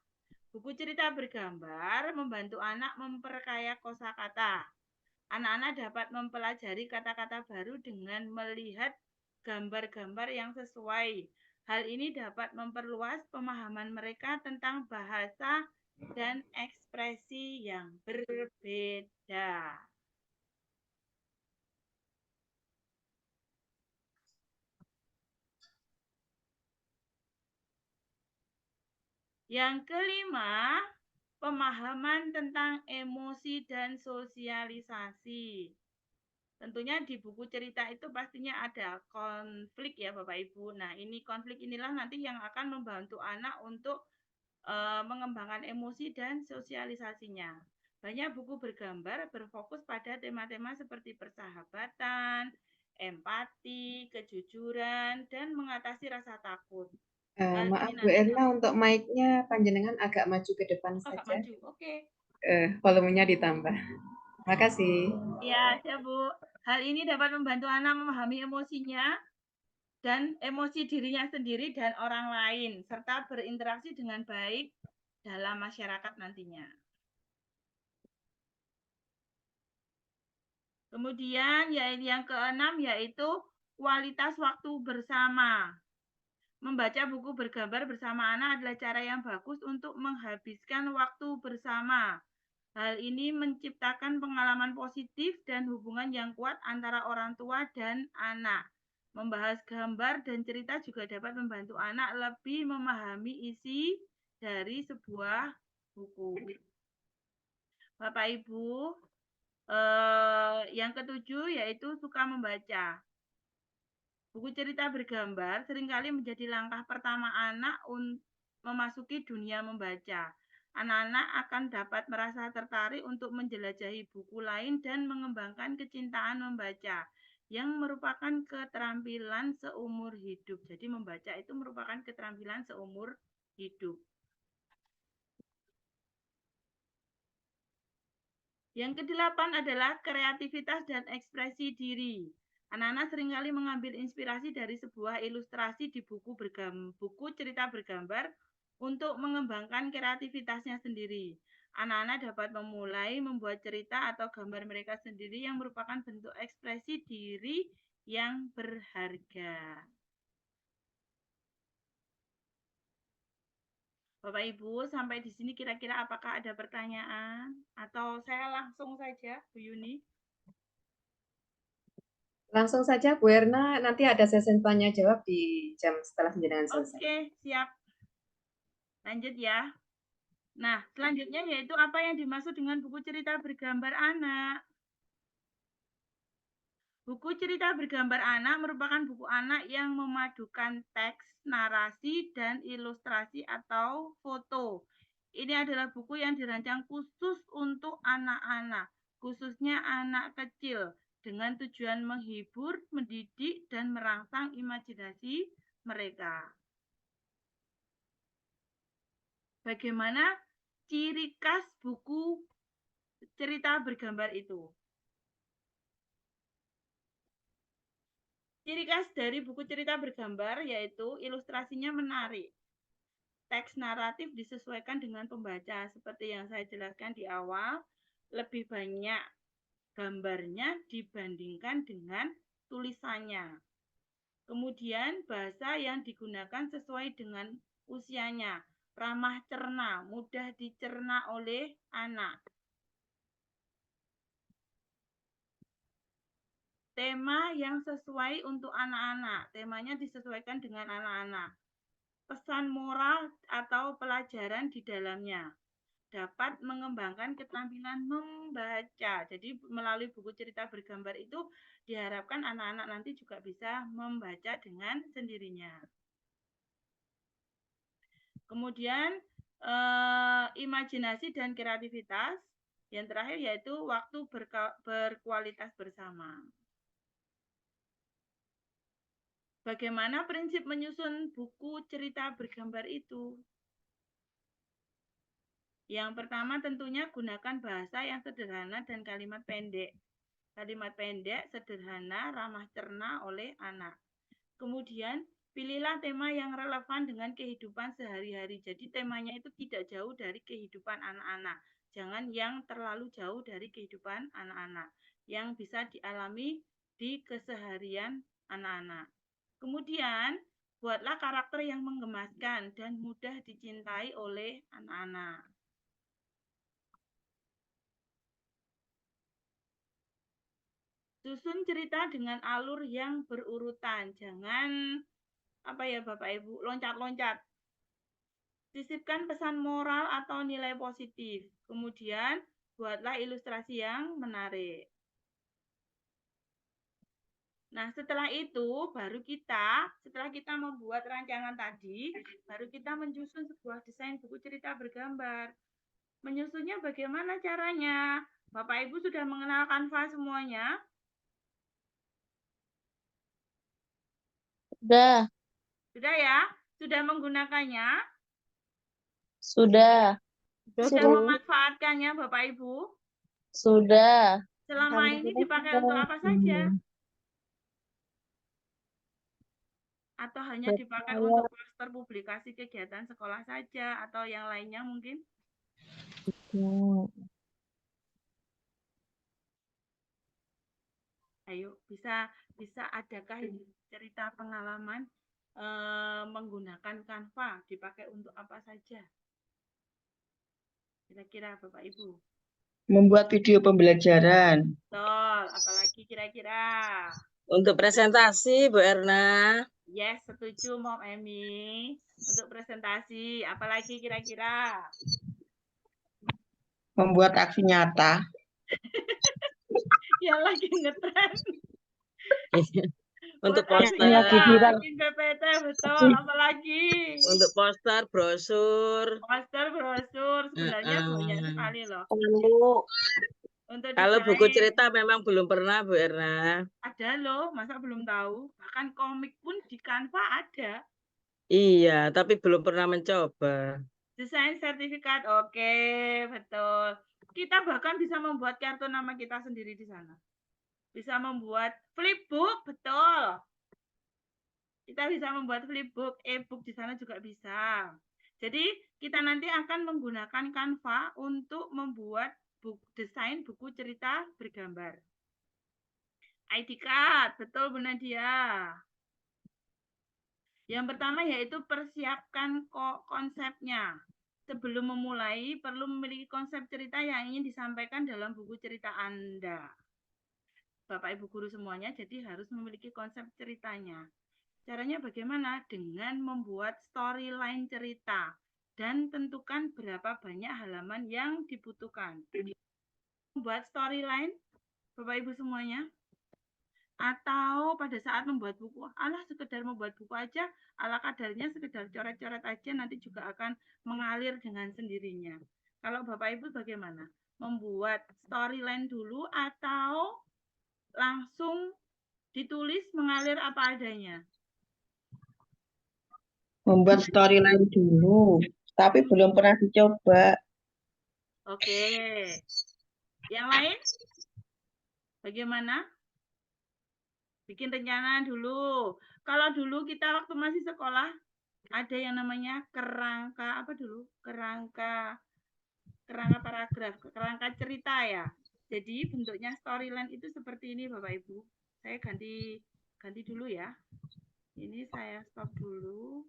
Buku cerita bergambar membantu anak memperkaya kosakata. Anak-anak dapat mempelajari kata-kata baru dengan melihat gambar-gambar yang sesuai. Hal ini dapat memperluas pemahaman mereka tentang bahasa dan ekspresi yang berbeda. Yang kelima, pemahaman tentang emosi dan sosialisasi. Tentunya di buku cerita itu pastinya ada konflik ya Bapak Ibu. Nah, ini konflik inilah nanti yang akan membantu anak untuk mengembangkan emosi dan sosialisasinya. Banyak buku bergambar berfokus pada tema-tema seperti persahabatan, empati, kejujuran, dan mengatasi rasa takut. Hal Maaf ini Bu nanti Erna, untuk mic-nya panjenengan agak maju ke depan agak saja. maju. Oke. Volumenya ditambah. Makasih. Ya, Bu. Hal ini dapat membantu anak memahami emosinya dan emosi dirinya sendiri dan orang lain, serta berinteraksi dengan baik dalam masyarakat nantinya. Kemudian yang keenam yaitu kualitas waktu bersama. Membaca buku bergambar bersama anak adalah cara yang bagus untuk menghabiskan waktu bersama. Hal ini menciptakan pengalaman positif dan hubungan yang kuat antara orang tua dan anak. Membahas gambar dan cerita juga dapat membantu anak lebih memahami isi dari sebuah buku. Bapak Ibu, yang ketujuh yaitu suka membaca. Buku cerita bergambar seringkali menjadi langkah pertama anak untuk memasuki dunia membaca. Anak-anak akan dapat merasa tertarik untuk menjelajahi buku lain dan mengembangkan kecintaan membaca yang merupakan keterampilan seumur hidup. Jadi membaca itu merupakan keterampilan seumur hidup. Yang kedelapan adalah kreativitas dan ekspresi diri. Anak-anak seringkali mengambil inspirasi dari sebuah ilustrasi di buku cerita bergambar untuk mengembangkan kreativitasnya sendiri. Anak-anak dapat memulai membuat cerita atau gambar mereka sendiri yang merupakan bentuk ekspresi diri yang berharga. Bapak Ibu, sampai di sini kira-kira apakah ada pertanyaan? Atau saya langsung saja, Bu Yuni? Langsung saja Bu Erna, nanti ada sesi tanya jawab di jam setelah penjelasan selesai. Oke, siap. Lanjut ya. Nah, selanjutnya yaitu apa yang dimaksud dengan buku cerita bergambar anak. Buku cerita bergambar anak merupakan buku anak yang memadukan teks, narasi, dan ilustrasi atau foto. Ini adalah buku yang dirancang khusus untuk anak-anak, khususnya anak kecil, dengan tujuan menghibur, mendidik, dan merangsang imajinasi mereka. Bagaimana ciri khas buku cerita bergambar itu? Ciri khas dari buku cerita bergambar yaitu ilustrasinya menarik. Teks naratif disesuaikan dengan pembaca, seperti yang saya jelaskan di awal, lebih banyak gambarnya dibandingkan dengan tulisannya. Kemudian bahasa yang digunakan sesuai dengan usianya, ramah cerna, mudah dicerna oleh anak. Tema yang sesuai untuk anak-anak, temanya disesuaikan dengan anak-anak. Pesan moral atau pelajaran di dalamnya dapat mengembangkan keterampilan membaca. Jadi melalui buku cerita bergambar itu diharapkan anak-anak nanti juga bisa membaca dengan sendirinya. Kemudian imajinasi dan kreativitas. Yang terakhir yaitu waktu berkualitas bersama. Bagaimana prinsip menyusun buku cerita bergambar itu? Yang pertama tentunya gunakan bahasa yang sederhana dan kalimat pendek. Kalimat pendek, sederhana, ramah cerna oleh anak. Kemudian pilihlah tema yang relevan dengan kehidupan sehari-hari. Jadi temanya itu tidak jauh dari kehidupan anak-anak. Jangan yang terlalu jauh dari kehidupan anak-anak yang bisa dialami di keseharian anak-anak. Kemudian, buatlah karakter yang menggemaskan dan mudah dicintai oleh anak-anak. Susun cerita dengan alur yang berurutan. Jangan Bapak Ibu, loncat-loncat. Sisipkan pesan moral atau nilai positif. Kemudian, buatlah ilustrasi yang menarik. Nah, setelah itu setelah kita membuat rancangan tadi, baru kita menyusun sebuah desain buku cerita bergambar. Menyusunnya bagaimana caranya? Bapak Ibu sudah mengenal Canva semuanya? Sudah. Sudah ya? Sudah menggunakannya? Sudah. Sudah memanfaatkannya Bapak Ibu? Sudah. Selama ini dipakai untuk apa saja? Atau hanya dipakai untuk poster publikasi kegiatan sekolah saja atau yang lainnya mungkin? Ayo, bisa adakah ini cerita pengalaman menggunakan Canva dipakai untuk apa saja? Kira-kira Bapak Ibu. Membuat video pembelajaran. Betul, apalagi kira-kira? Untuk presentasi, Bu Erna. Yes, setuju Mom Emi. Untuk presentasi, apalagi kira-kira? Membuat aksi nyata. Ya lagi ngetren. Untuk Buat aksi poster, nyata, bikin PPT, betul. Apalagi? untuk poster, brosur. Poster, brosur, sebenarnya banyak sekali loh. Untuk Kalau buku desain, cerita memang belum pernah, Bu Erna. ada loh, masa belum tahu? Bahkan komik pun di Canva ada. Iya, tapi belum pernah mencoba. Desain sertifikat, oke, betul. Kita bahkan bisa membuat kartu nama kita sendiri di sana. Bisa membuat flipbook, betul. Kita bisa membuat flipbook, e-book di sana juga bisa. Jadi kita nanti akan menggunakan Canva untuk membuat desain buku cerita bergambar. ID card, betul Bu Nadia. Yang pertama yaitu persiapkan konsepnya. Sebelum memulai, perlu memiliki konsep cerita yang ingin disampaikan dalam buku cerita Anda. Bapak Ibu guru semuanya, jadi harus memiliki konsep ceritanya. Caranya bagaimana? Dengan membuat storyline cerita dan tentukan berapa banyak halaman yang dibutuhkan. Membuat storyline, Bapak Ibu semuanya, atau pada saat membuat buku, sekedar membuat buku aja, ala kadarnya sekedar coret-coret aja, nanti juga akan mengalir dengan sendirinya. Kalau Bapak Ibu bagaimana? Membuat storyline dulu atau langsung ditulis mengalir apa adanya? Membuat storyline dulu, tapi belum pernah dicoba. Oke. Yang lain? Bagaimana? Bikin rencana dulu. Kalau dulu kita waktu masih sekolah, ada yang namanya kerangka apa dulu? Kerangka paragraf, kerangka cerita ya. Jadi bentuknya storyline itu seperti ini Bapak Ibu. Saya ganti dulu ya. Ini saya stop dulu.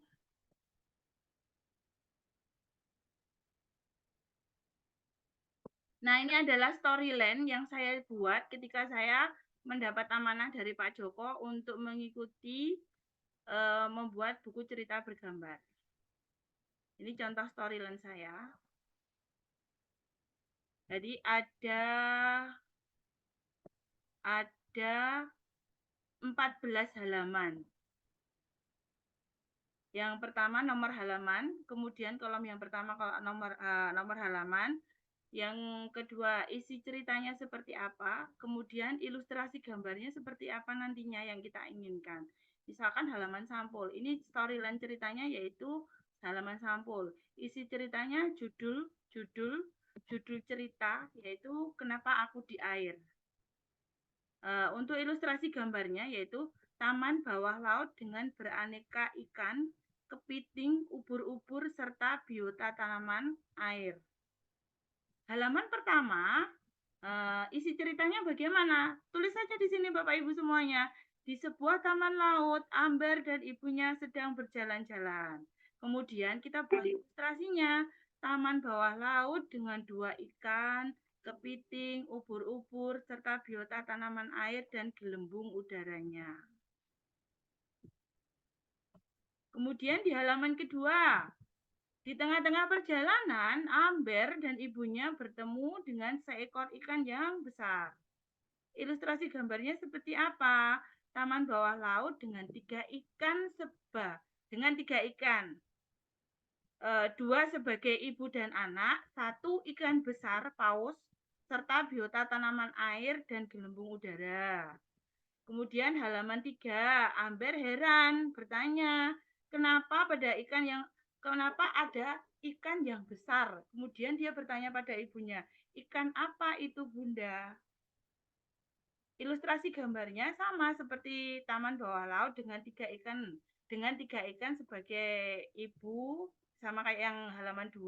Nah, ini adalah storyline yang saya buat ketika saya mendapat amanah dari Pak Joko untuk mengikuti membuat buku cerita bergambar. Ini contoh storyline saya. Jadi ada 14 halaman. Yang pertama nomor halaman, kemudian kolom yang pertama nomor halaman, yang kedua isi ceritanya seperti apa, kemudian ilustrasi gambarnya seperti apa nantinya yang kita inginkan. Misalkan halaman sampul, ini storyline ceritanya yaitu halaman sampul. Isi ceritanya judul cerita yaitu Kenapa Aku di Air. Untuk ilustrasi gambarnya yaitu taman bawah laut dengan beraneka ikan, kepiting, ubur-ubur, serta biota tanaman air. Halaman pertama, isi ceritanya bagaimana? Tulis saja di sini Bapak Ibu semuanya. Di sebuah taman laut, Amber dan ibunya sedang berjalan-jalan. Kemudian kita buat ilustrasinya. Taman bawah laut dengan 2 ikan, kepiting, ubur-ubur, serta biota tanaman air dan gelembung udaranya. Kemudian di halaman kedua, di tengah-tengah perjalanan, Amber dan ibunya bertemu dengan seekor ikan yang besar. Ilustrasi gambarnya seperti apa? Taman bawah laut dengan 3 ikan 2 sebagai ibu dan anak, 1 ikan besar paus, serta biota tanaman air dan gelembung udara. Kemudian halaman 3, Amber heran bertanya, kenapa ada ikan yang besar? Kemudian dia bertanya pada ibunya, ikan apa itu Bunda? Ilustrasi gambarnya sama seperti taman bawah laut dengan 3 ikan sebagai ibu, sama kayak yang halaman 2.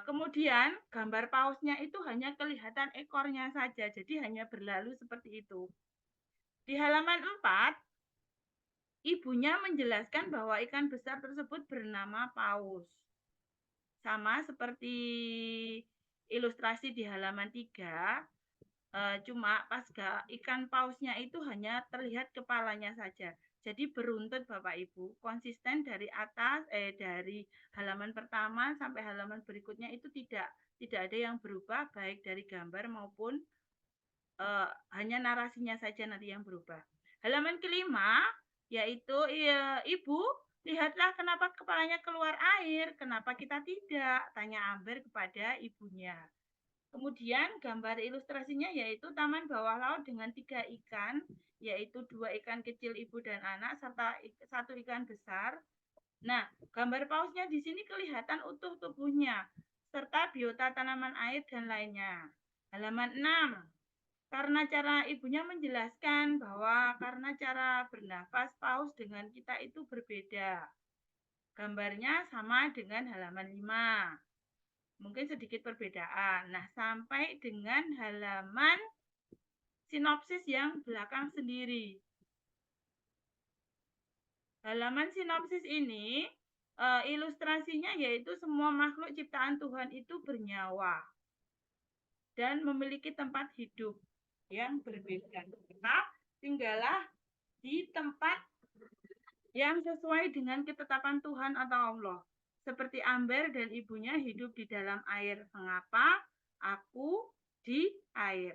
Kemudian gambar pausnya itu hanya kelihatan ekornya saja, jadi hanya berlalu seperti itu. Di halaman 4, ibunya menjelaskan bahwa ikan besar tersebut bernama paus. Sama seperti ilustrasi di halaman 3, cuma pas ikan pausnya itu hanya terlihat kepalanya saja. Jadi beruntut Bapak Ibu, konsisten dari atas dari halaman pertama sampai halaman berikutnya itu tidak ada yang berubah, baik dari gambar maupun hanya narasinya saja nanti yang berubah. Halaman kelima yaitu Ibu, lihatlah kenapa kepalanya keluar air, kenapa kita tidak? Tanya Amber kepada ibunya. Kemudian gambar ilustrasinya yaitu taman bawah laut dengan 3 ikan, yaitu 2 ikan kecil ibu dan anak serta 1 ikan besar. Nah, gambar pausnya di sini kelihatan utuh tubuhnya serta biota tanaman air dan lainnya. Halaman 6. Karena cara ibunya menjelaskan bahwa karena cara bernafas paus dengan kita itu berbeda. Gambarnya sama dengan halaman 5. Mungkin sedikit perbedaan. Nah, sampai dengan halaman sinopsis yang belakang sendiri. Halaman sinopsis ini ilustrasinya yaitu semua makhluk ciptaan Tuhan itu bernyawa dan memiliki tempat hidup yang berbeda. Kita tinggallah di tempat yang sesuai dengan ketetapan Tuhan atau Allah. Seperti Amber dan ibunya hidup di dalam air. Mengapa? Aku di air.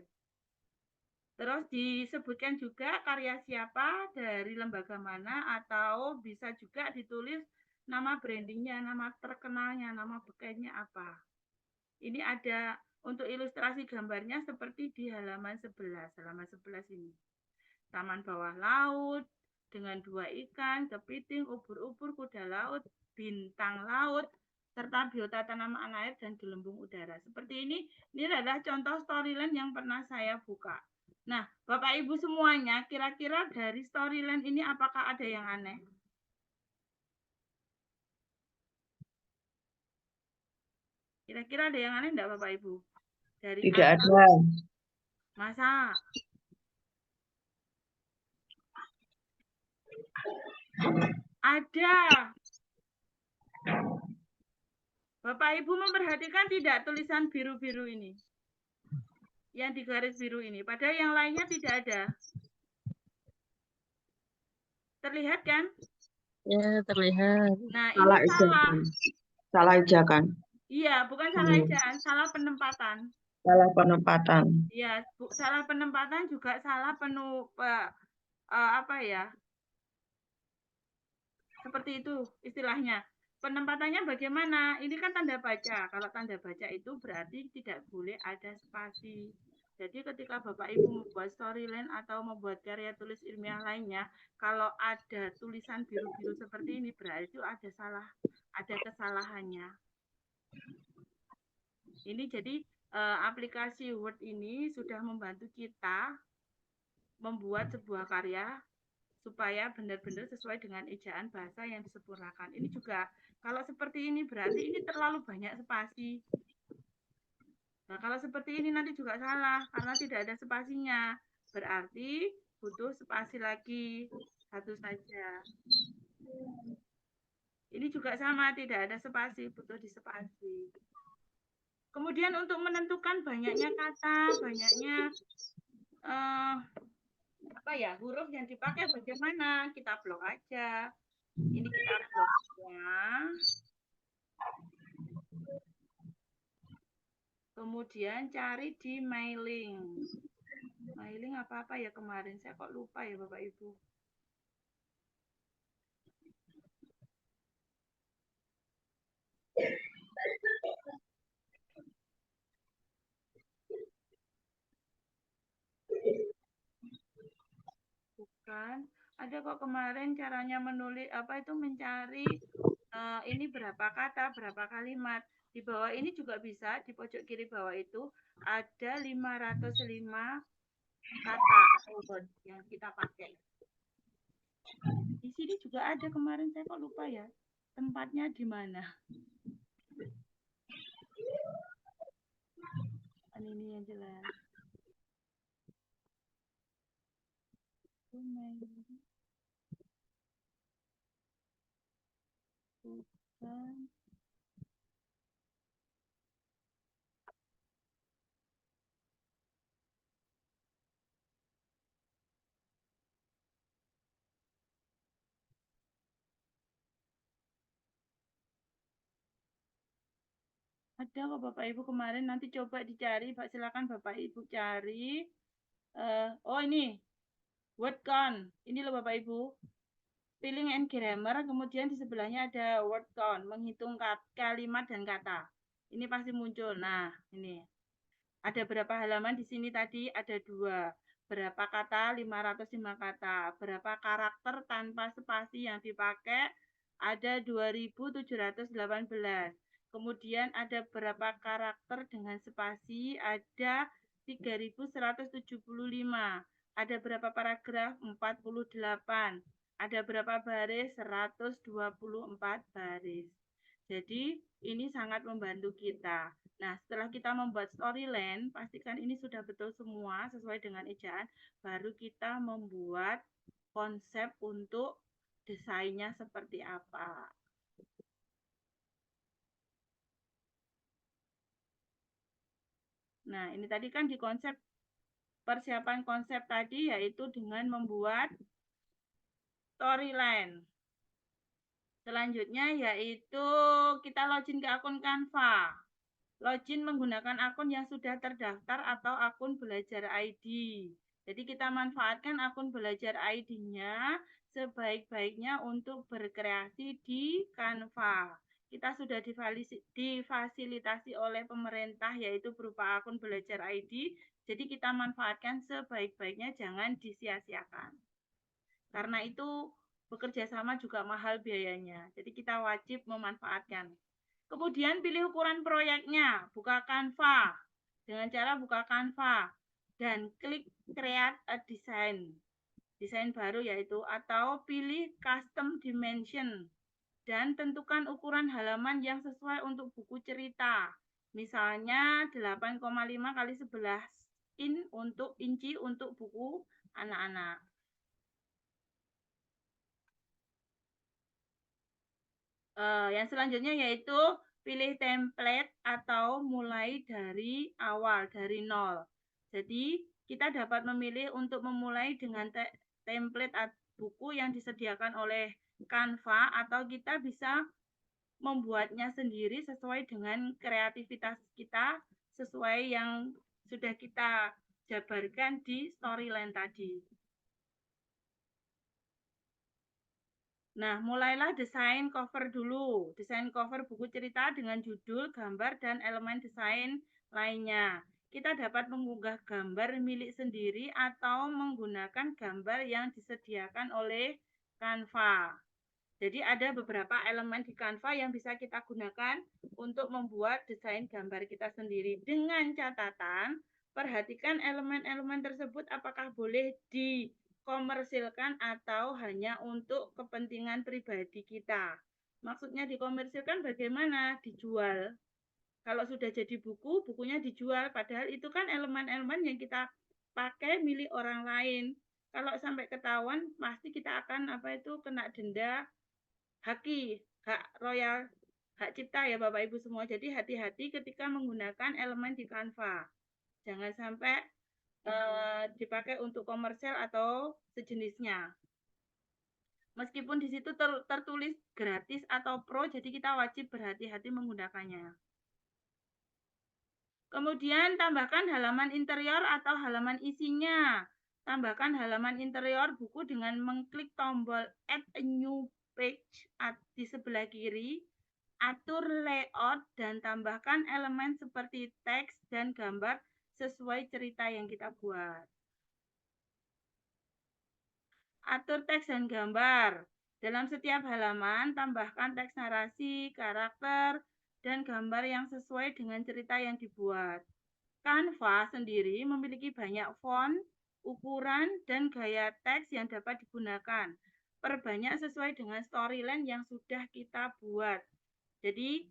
Terus disebutkan juga karya siapa, dari lembaga mana, atau bisa juga ditulis nama brandingnya, nama terkenalnya, nama bekennya apa. Ini ada untuk ilustrasi gambarnya seperti di halaman 11. Halaman 11 ini. Taman bawah laut dengan 2 ikan, kepiting, ubur-ubur, kuda laut, bintang laut, serta biota tanaman air dan gelembung udara. Seperti ini adalah contoh storyline yang pernah saya buka. Nah, Bapak Ibu semuanya, kira-kira dari storyline ini apakah ada yang aneh? Kira-kira ada yang aneh enggak Bapak Ibu? Dari Tidak kata, ada. masa? Ada. Bapak Ibu memperhatikan tidak tulisan biru-biru ini? Yang di garis biru ini. Padahal yang lainnya tidak ada. Terlihat kan? Ya, terlihat. Nah, Salah ini salah. ejakan. Salah ejakan. Iya, bukan salah ejaan, salah penempatan. Salah penempatan. Iya, salah penempatan juga salah apa ya? Seperti itu istilahnya. Penempatannya bagaimana? Ini kan tanda baca. Kalau tanda baca itu berarti tidak boleh ada spasi. Jadi ketika Bapak Ibu membuat storyline atau membuat karya tulis ilmiah lainnya, kalau ada tulisan biru-biru seperti ini berarti itu ada kesalahannya. Ini jadi aplikasi Word ini sudah membantu kita membuat sebuah karya supaya benar-benar sesuai dengan ejaan bahasa yang disempurnakan. Ini juga kalau seperti ini berarti ini terlalu banyak spasi. Nah, kalau seperti ini nanti juga salah karena tidak ada spasinya. Berarti butuh spasi lagi, satu saja. Ini juga sama, tidak ada spasi, butuh dispasi. Kemudian untuk menentukan banyaknya kata, banyaknya huruf yang dipakai bagaimana? Kita blok aja. Ini kita blok semua. Kemudian cari di mailing. Mailing apa-apa ya kemarin? Saya kok lupa ya Bapak Ibu. Kan ada kok kemarin caranya menulis mencari ini berapa kata, berapa kalimat. Di bawah ini juga bisa, di pojok kiri bawah itu ada 505 kata atau word yang kita pakai. Di sini juga ada kemarin, saya kok lupa ya. Tempatnya di mana? Ini yang jelas. Bukan. Ada kok Bapak Ibu kemarin, nanti coba dicari, Pak, silakan Bapak Ibu cari. Oh ini, word count. Ini loh Bapak Ibu. Spelling and grammar, kemudian di sebelahnya ada word count, menghitung kalimat dan kata. Ini pasti muncul. Nah, ini. Ada berapa halaman di sini tadi? Ada 2. Berapa kata? 505 kata. Berapa karakter tanpa spasi yang dipakai? Ada 2718. Kemudian ada berapa karakter dengan spasi? Ada 3175. Ada berapa paragraf? 48. Ada berapa baris? 124 baris. Jadi ini sangat membantu kita. Nah, setelah kita membuat storyline, pastikan ini sudah betul semua sesuai dengan ejaan, baru kita membuat konsep untuk desainnya seperti apa. Nah, ini tadi kan di konsep, persiapan konsep tadi yaitu dengan membuat storyline. Selanjutnya yaitu kita login ke akun Canva. Login menggunakan akun yang sudah terdaftar atau akun belajar ID. Jadi kita manfaatkan akun belajar ID-nya sebaik-baiknya untuk berkreasi di Canva. Kita sudah difasilitasi oleh pemerintah yaitu berupa akun belajar ID. Jadi kita manfaatkan sebaik-baiknya, jangan disia-siakan. Karena itu bekerja sama juga mahal biayanya. Jadi kita wajib memanfaatkan. Kemudian pilih ukuran proyeknya, buka Canva. Dengan cara buka Canva dan klik create a design. Desain baru yaitu, atau pilih custom dimension dan tentukan ukuran halaman yang sesuai untuk buku cerita. Misalnya 8,5 x 11 inci untuk buku anak-anak. Yang selanjutnya yaitu pilih template atau mulai dari awal, dari nol. Jadi kita dapat memilih untuk memulai dengan template buku yang disediakan oleh Canva, atau kita bisa membuatnya sendiri sesuai dengan kreativitas kita, sesuai yang sudah kita jabarkan di storyline tadi. Nah, mulailah desain cover dulu. Desain cover buku cerita dengan judul, gambar, dan elemen desain lainnya. Kita dapat mengunggah gambar milik sendiri atau menggunakan gambar yang disediakan oleh Canva. Jadi ada beberapa elemen di Canva yang bisa kita gunakan untuk membuat desain gambar kita sendiri. Dengan catatan, perhatikan elemen-elemen tersebut apakah boleh dikomersilkan atau hanya untuk kepentingan pribadi kita. Maksudnya dikomersilkan bagaimana? Dijual. Kalau sudah jadi buku, bukunya dijual. Padahal itu kan elemen-elemen yang kita pakai milik orang lain. Kalau sampai ketahuan, pasti kita akan kena denda hak royal, hak cipta ya Bapak Ibu semua. Jadi hati-hati ketika menggunakan elemen di Canva. Jangan sampai dipakai untuk komersial atau sejenisnya. Meskipun di situ tertulis gratis atau pro, jadi kita wajib berhati-hati menggunakannya. Kemudian tambahkan halaman interior atau halaman isinya. Tambahkan halaman interior buku dengan mengklik tombol add a new page di sebelah kiri. Atur layout dan tambahkan elemen seperti teks dan gambar sesuai cerita yang kita buat. Atur teks dan gambar. Dalam setiap halaman, tambahkan teks narasi, karakter, dan gambar yang sesuai dengan cerita yang dibuat. Canva sendiri memiliki banyak font, ukuran, dan gaya teks yang dapat digunakan. Perbanyak sesuai dengan storyline yang sudah kita buat. Jadi,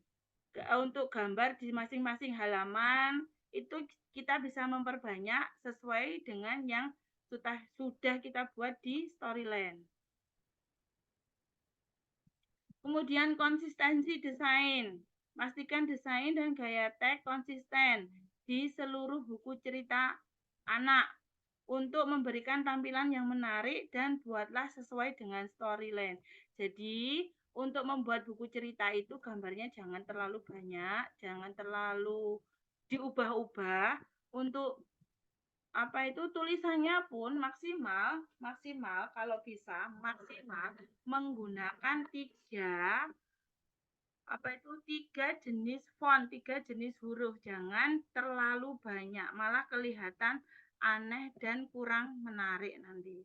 untuk gambar di masing-masing halaman, itu kita bisa memperbanyak sesuai dengan yang sudah kita buat di storyline. Kemudian konsistensi desain. Pastikan desain dan gaya teks konsisten di seluruh buku cerita anak untuk memberikan tampilan yang menarik dan buatlah sesuai dengan storyline. Jadi, untuk membuat buku cerita itu gambarnya jangan terlalu banyak, jangan terlalu diubah-ubah. Untuk tulisannya pun maksimal kalau bisa maksimal menggunakan tiga jenis font, 3 jenis huruf. Jangan terlalu banyak, malah kelihatan aneh dan kurang menarik nanti.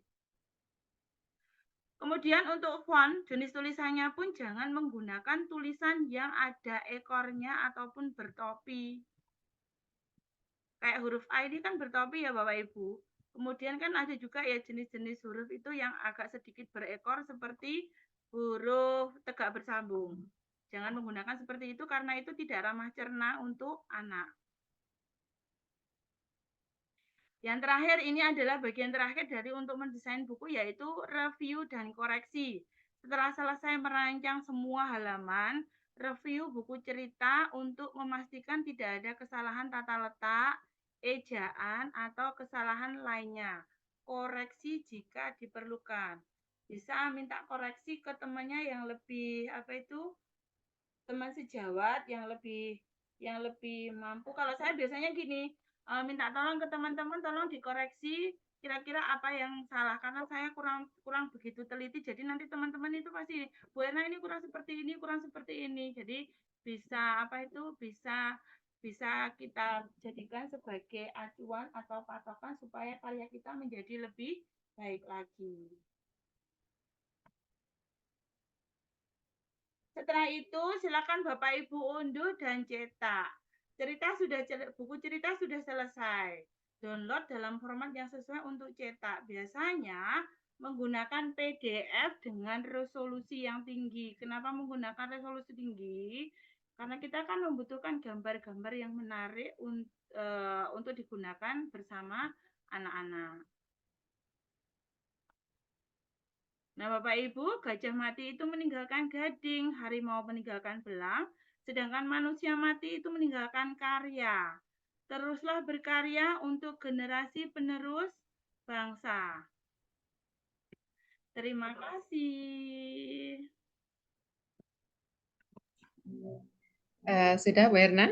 Kemudian untuk font, jenis tulisannya pun jangan menggunakan tulisan yang ada ekornya ataupun bertopi. Kayak huruf A ini kan bertopi ya Bapak Ibu. Kemudian kan ada juga ya jenis-jenis huruf itu yang agak sedikit berekor seperti huruf tegak bersambung. Jangan menggunakan seperti itu karena itu tidak ramah cerna untuk anak. Yang terakhir ini adalah bagian terakhir dari untuk mendesain buku, yaitu review dan koreksi. Setelah selesai merancang semua halaman, review buku cerita untuk memastikan tidak ada kesalahan tata letak, ejaan, atau kesalahan lainnya. Koreksi jika diperlukan. Bisa minta koreksi ke temannya yang lebih teman sejawat yang lebih mampu. Kalau saya biasanya gini, minta tolong ke teman-teman, tolong dikoreksi kira-kira apa yang salah karena saya kurang begitu teliti. Jadi nanti teman-teman itu pasti, Bu Erna ini kurang seperti ini. Jadi bisa bisa kita jadikan sebagai acuan atau patokan supaya karya kita menjadi lebih baik lagi. Setelah itu silakan Bapak Ibu unduh dan cetak. Buku cerita sudah selesai. Download dalam format yang sesuai untuk cetak. Biasanya menggunakan PDF dengan resolusi yang tinggi. Kenapa menggunakan resolusi tinggi? Karena kita kan membutuhkan gambar-gambar yang menarik untuk digunakan bersama anak-anak. Nah, Bapak Ibu, gajah mati itu meninggalkan gading, harimau meninggalkan belang, sedangkan manusia mati itu meninggalkan karya. Teruslah berkarya untuk generasi penerus bangsa. Terima kasih. Sudah, Bu Erna?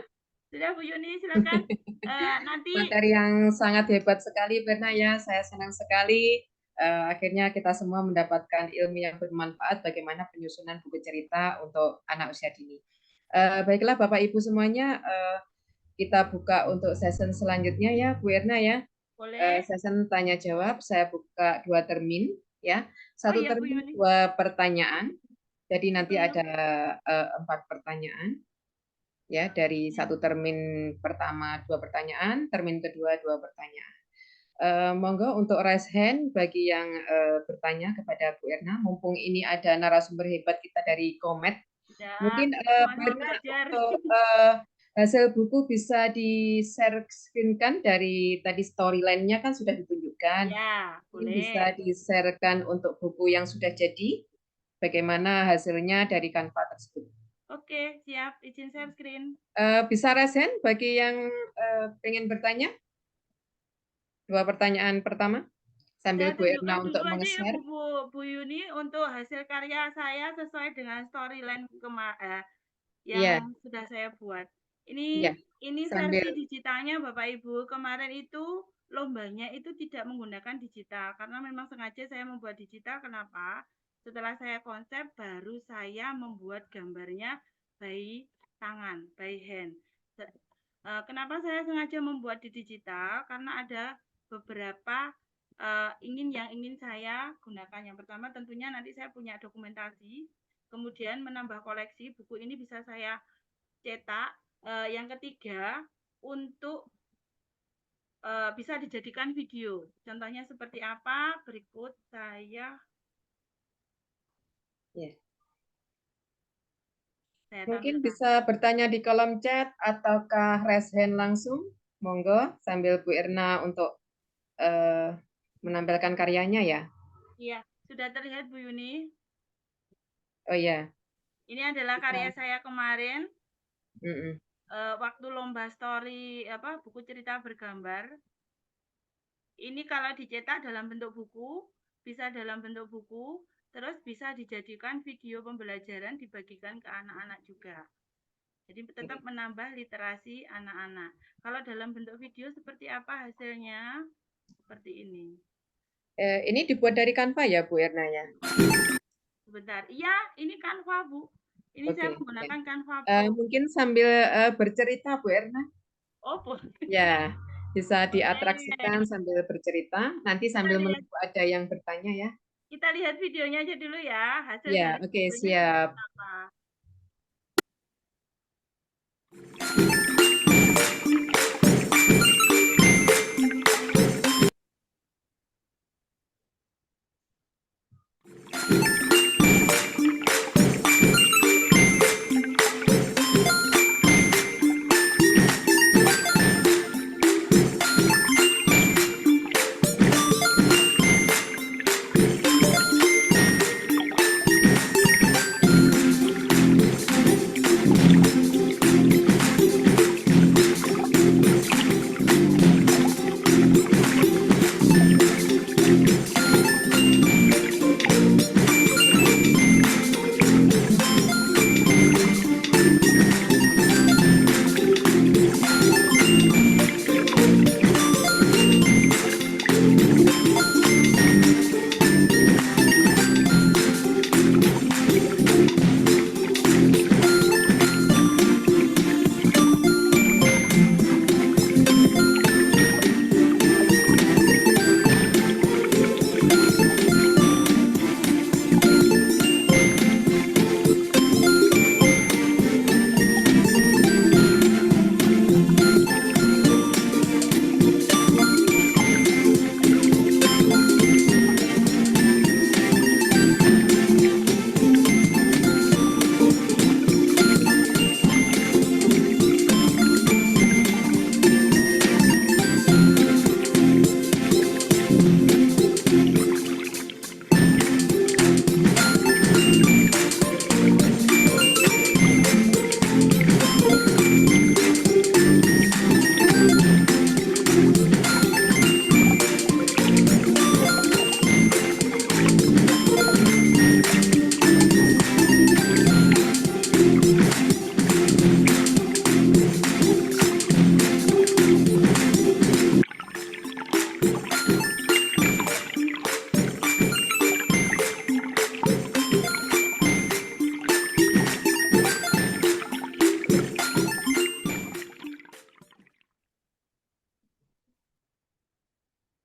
Sudah, Bu Yuni, silakan. Nanti Materi yang sangat hebat sekali, Bu Erna ya. Saya senang sekali. Akhirnya kita semua mendapatkan ilmu yang bermanfaat bagaimana penyusunan buku cerita untuk anak usia dini. Baiklah Bapak Ibu semuanya, kita buka untuk session selanjutnya ya Bu Erna ya. boleh. Session tanya jawab, saya buka 2 termin ya. 1 iya, Bu termin Yuni. 2 pertanyaan. Jadi nanti Sebelum- ada 4 pertanyaan. Ya, dari 1 termin pertama 2 pertanyaan, termin kedua 2 pertanyaan. Monggo untuk raise hand bagi yang bertanya kepada Bu Erna, mumpung ini ada narasumber hebat kita dari Komet. Ya, Mungkin Bu sama-sama Erna belajar. untuk hasil buku bisa di-share screen-kan dari tadi storyline-nya kan sudah ditunjukkan. Ya, Mungkin boleh. bisa di-share-kan untuk buku yang sudah jadi, bagaimana hasilnya dari Canva tersebut. Oke, siap. Izin share screen. Bisa raise hand bagi yang pengen bertanya? 2 pertanyaan pertama, sambil Saya Bu Erna tunjukkan untuk dulu aja ya menge-share. Bu Yuni untuk hasil karya saya sesuai dengan storyline Iya, yang sudah saya buat. iya. Ini Sambil versi digitalnya Bapak Ibu. Kemarin itu lombanya itu tidak menggunakan digital karena memang sengaja saya membuat digital. Kenapa? Setelah saya konsep baru saya membuat gambarnya by tangan, by hand. Kenapa saya sengaja membuat di digital? Karena ada beberapa yang ingin saya gunakan. Yang pertama tentunya nanti saya punya dokumentasi, kemudian menambah koleksi buku ini bisa saya cetak. Yang ketiga untuk bisa dijadikan video. Contohnya seperti apa? Berikut saya. Ya. Saya Mungkin tampilkan. bisa bertanya di kolom chat ataukah raise hand langsung. Monggo sambil Bu Erna untuk menampilkan karyanya ya. Iya, sudah terlihat Bu Yuni. Oh ya. Ini adalah karya saya kemarin. Mm-mm. Waktu lomba story buku cerita bergambar. Ini kalau dicetak dalam bentuk buku, bisa dalam bentuk buku, terus bisa dijadikan video pembelajaran dibagikan ke anak-anak juga. Jadi tetap menambah literasi anak-anak. Kalau dalam bentuk video seperti apa hasilnya? Seperti ini. Ini dibuat dari Canva ya Bu Erna ya? Sebentar. Iya, ini Canva Bu. Ini saya menggunakan Canva Pro. Mungkin sambil bercerita Bu Erna. Oh, boleh. Ya, bisa diatraksikan sambil bercerita. Nanti sambil menunggu ada yang bertanya ya. Kita lihat videonya aja dulu ya. Hasil Ya, dari oke, videonya siap. apa.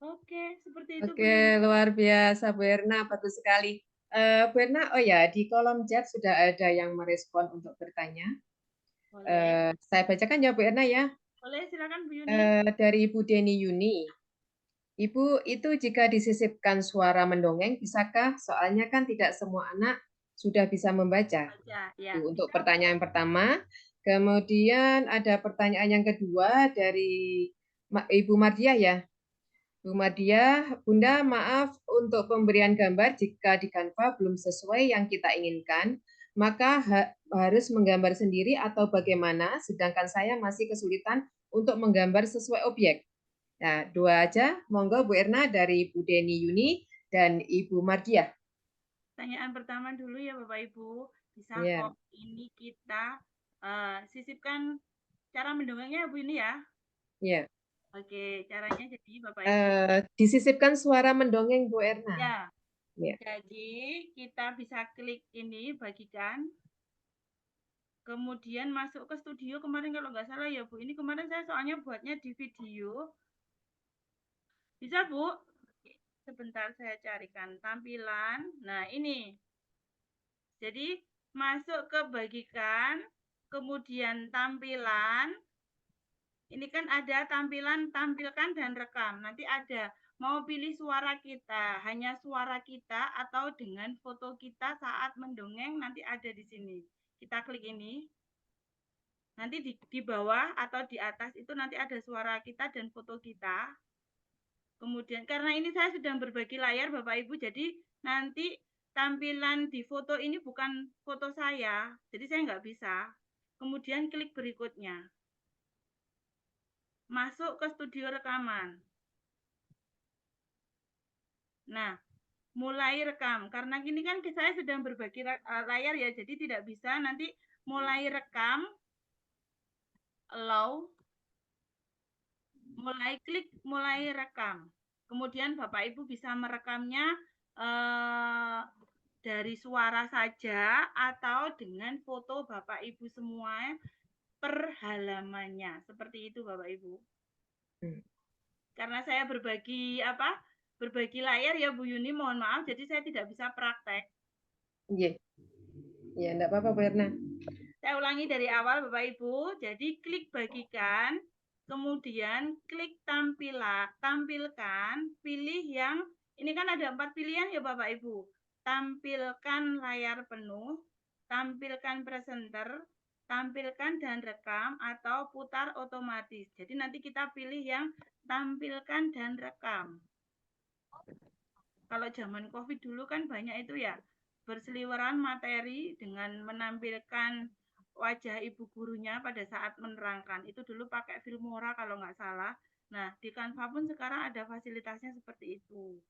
Oke, seperti itu. Oke, luar biasa Bu Erna, bagus sekali. Bu Erna, oh ya, di kolom chat sudah ada yang merespon untuk bertanya. Saya bacakan ya Bu Erna ya. Boleh, silakan Bu Yuni. Dari Ibu Deni Yuni. Ibu, itu jika disisipkan suara mendongeng, bisakah? Soalnya kan tidak semua anak sudah bisa membaca. Ya, Untuk pertanyaan pertama. Kemudian ada pertanyaan yang kedua dari Ibu Mardiah ya. Bu Mardiah, Bunda maaf untuk pemberian gambar jika di Canva belum sesuai yang kita inginkan, maka harus menggambar sendiri atau bagaimana, sedangkan saya masih kesulitan untuk menggambar sesuai objek. Nah, dua aja, monggo Bu Erna dari Bu Deni Yuni dan Ibu Mardiah. Pertanyaan pertama dulu ya Bapak Ibu, bisa Yeah. kok ini kita sisipkan cara mendongengnya Bu ini ya? Iya. Oke, caranya jadi Bapak Ibu. Disisipkan suara mendongeng Bu Erna. Ya. Yeah. Jadi kita bisa klik ini bagikan. Kemudian masuk ke studio kemarin kalau nggak salah ya Bu. Ini kemarin saya soalnya buatnya di video. Bisa Bu? Sebentar saya carikan tampilan. Nah, ini. Jadi, masuk ke bagikan, kemudian tampilan. Ini kan ada tampilan, tampilkan dan rekam. Nanti ada mau pilih suara kita, hanya suara kita atau dengan foto kita saat mendongeng, nanti ada di sini. Kita klik ini. Nanti di bawah atau di atas itu nanti ada suara kita dan foto kita. Kemudian karena ini saya sedang berbagi layar Bapak Ibu, jadi nanti tampilan di foto ini bukan foto saya, jadi saya nggak bisa. Kemudian klik berikutnya. Masuk ke studio rekaman. Nah, mulai rekam. Karena gini kan saya sedang berbagi layar ya, jadi tidak bisa nanti mulai rekam, allow, mulai klik mulai rekam. Kemudian Bapak Ibu bisa merekamnya dari suara saja atau dengan foto Bapak Ibu semua per halamannya. Seperti itu Bapak Ibu. Karena saya berbagi layar ya Bu Yuni, mohon maaf jadi saya tidak bisa praktek. Iya. Ya, enggak apa-apa Bu Erna. Saya ulangi dari awal Bapak Ibu. Jadi klik bagikan, kemudian klik tampilkan, pilih yang ini kan ada 4 pilihan ya Bapak Ibu. Tampilkan layar penuh, tampilkan presenter, tampilkan dan rekam atau putar otomatis. Jadi nanti kita pilih yang tampilkan dan rekam. Kalau zaman COVID dulu kan banyak itu ya, berseliweran materi dengan menampilkan wajah ibu gurunya pada saat menerangkan. Itu dulu pakai Filmora kalau nggak salah. Nah, di Canva pun sekarang ada fasilitasnya seperti itu.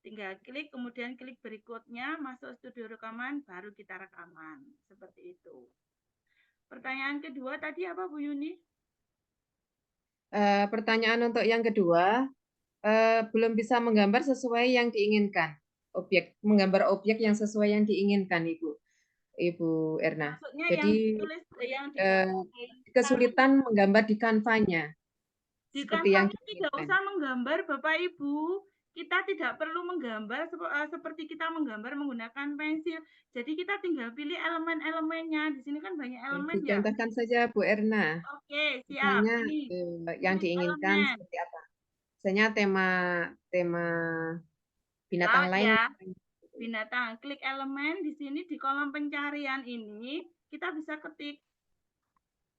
Tinggal klik, kemudian klik berikutnya, masuk studio rekaman, baru kita rekaman. Seperti itu. Pertanyaan kedua tadi apa Bu Yuni? Pertanyaan untuk yang kedua, belum bisa menggambar sesuai yang diinginkan. Menggambar objek yang sesuai yang diinginkan, Ibu Erna. Maksudnya Jadi yang tulis yang kesulitan menggambar di Canva-nya. Di Seperti yang Canva tidak usah menggambar Bapak Ibu. Kita tidak perlu menggambar seperti kita menggambar menggunakan pensil. Jadi kita tinggal pilih elemen-elemennya. Di sini kan banyak elemen ya. Dicontohkan saja Bu Erna. Oke, siap. Misalnya Ini yang diinginkan elemen. seperti apa? Misalnya tema binatang Laut lain. ya. Binatang. Klik elemen di sini di kolom pencarian ini kita bisa ketik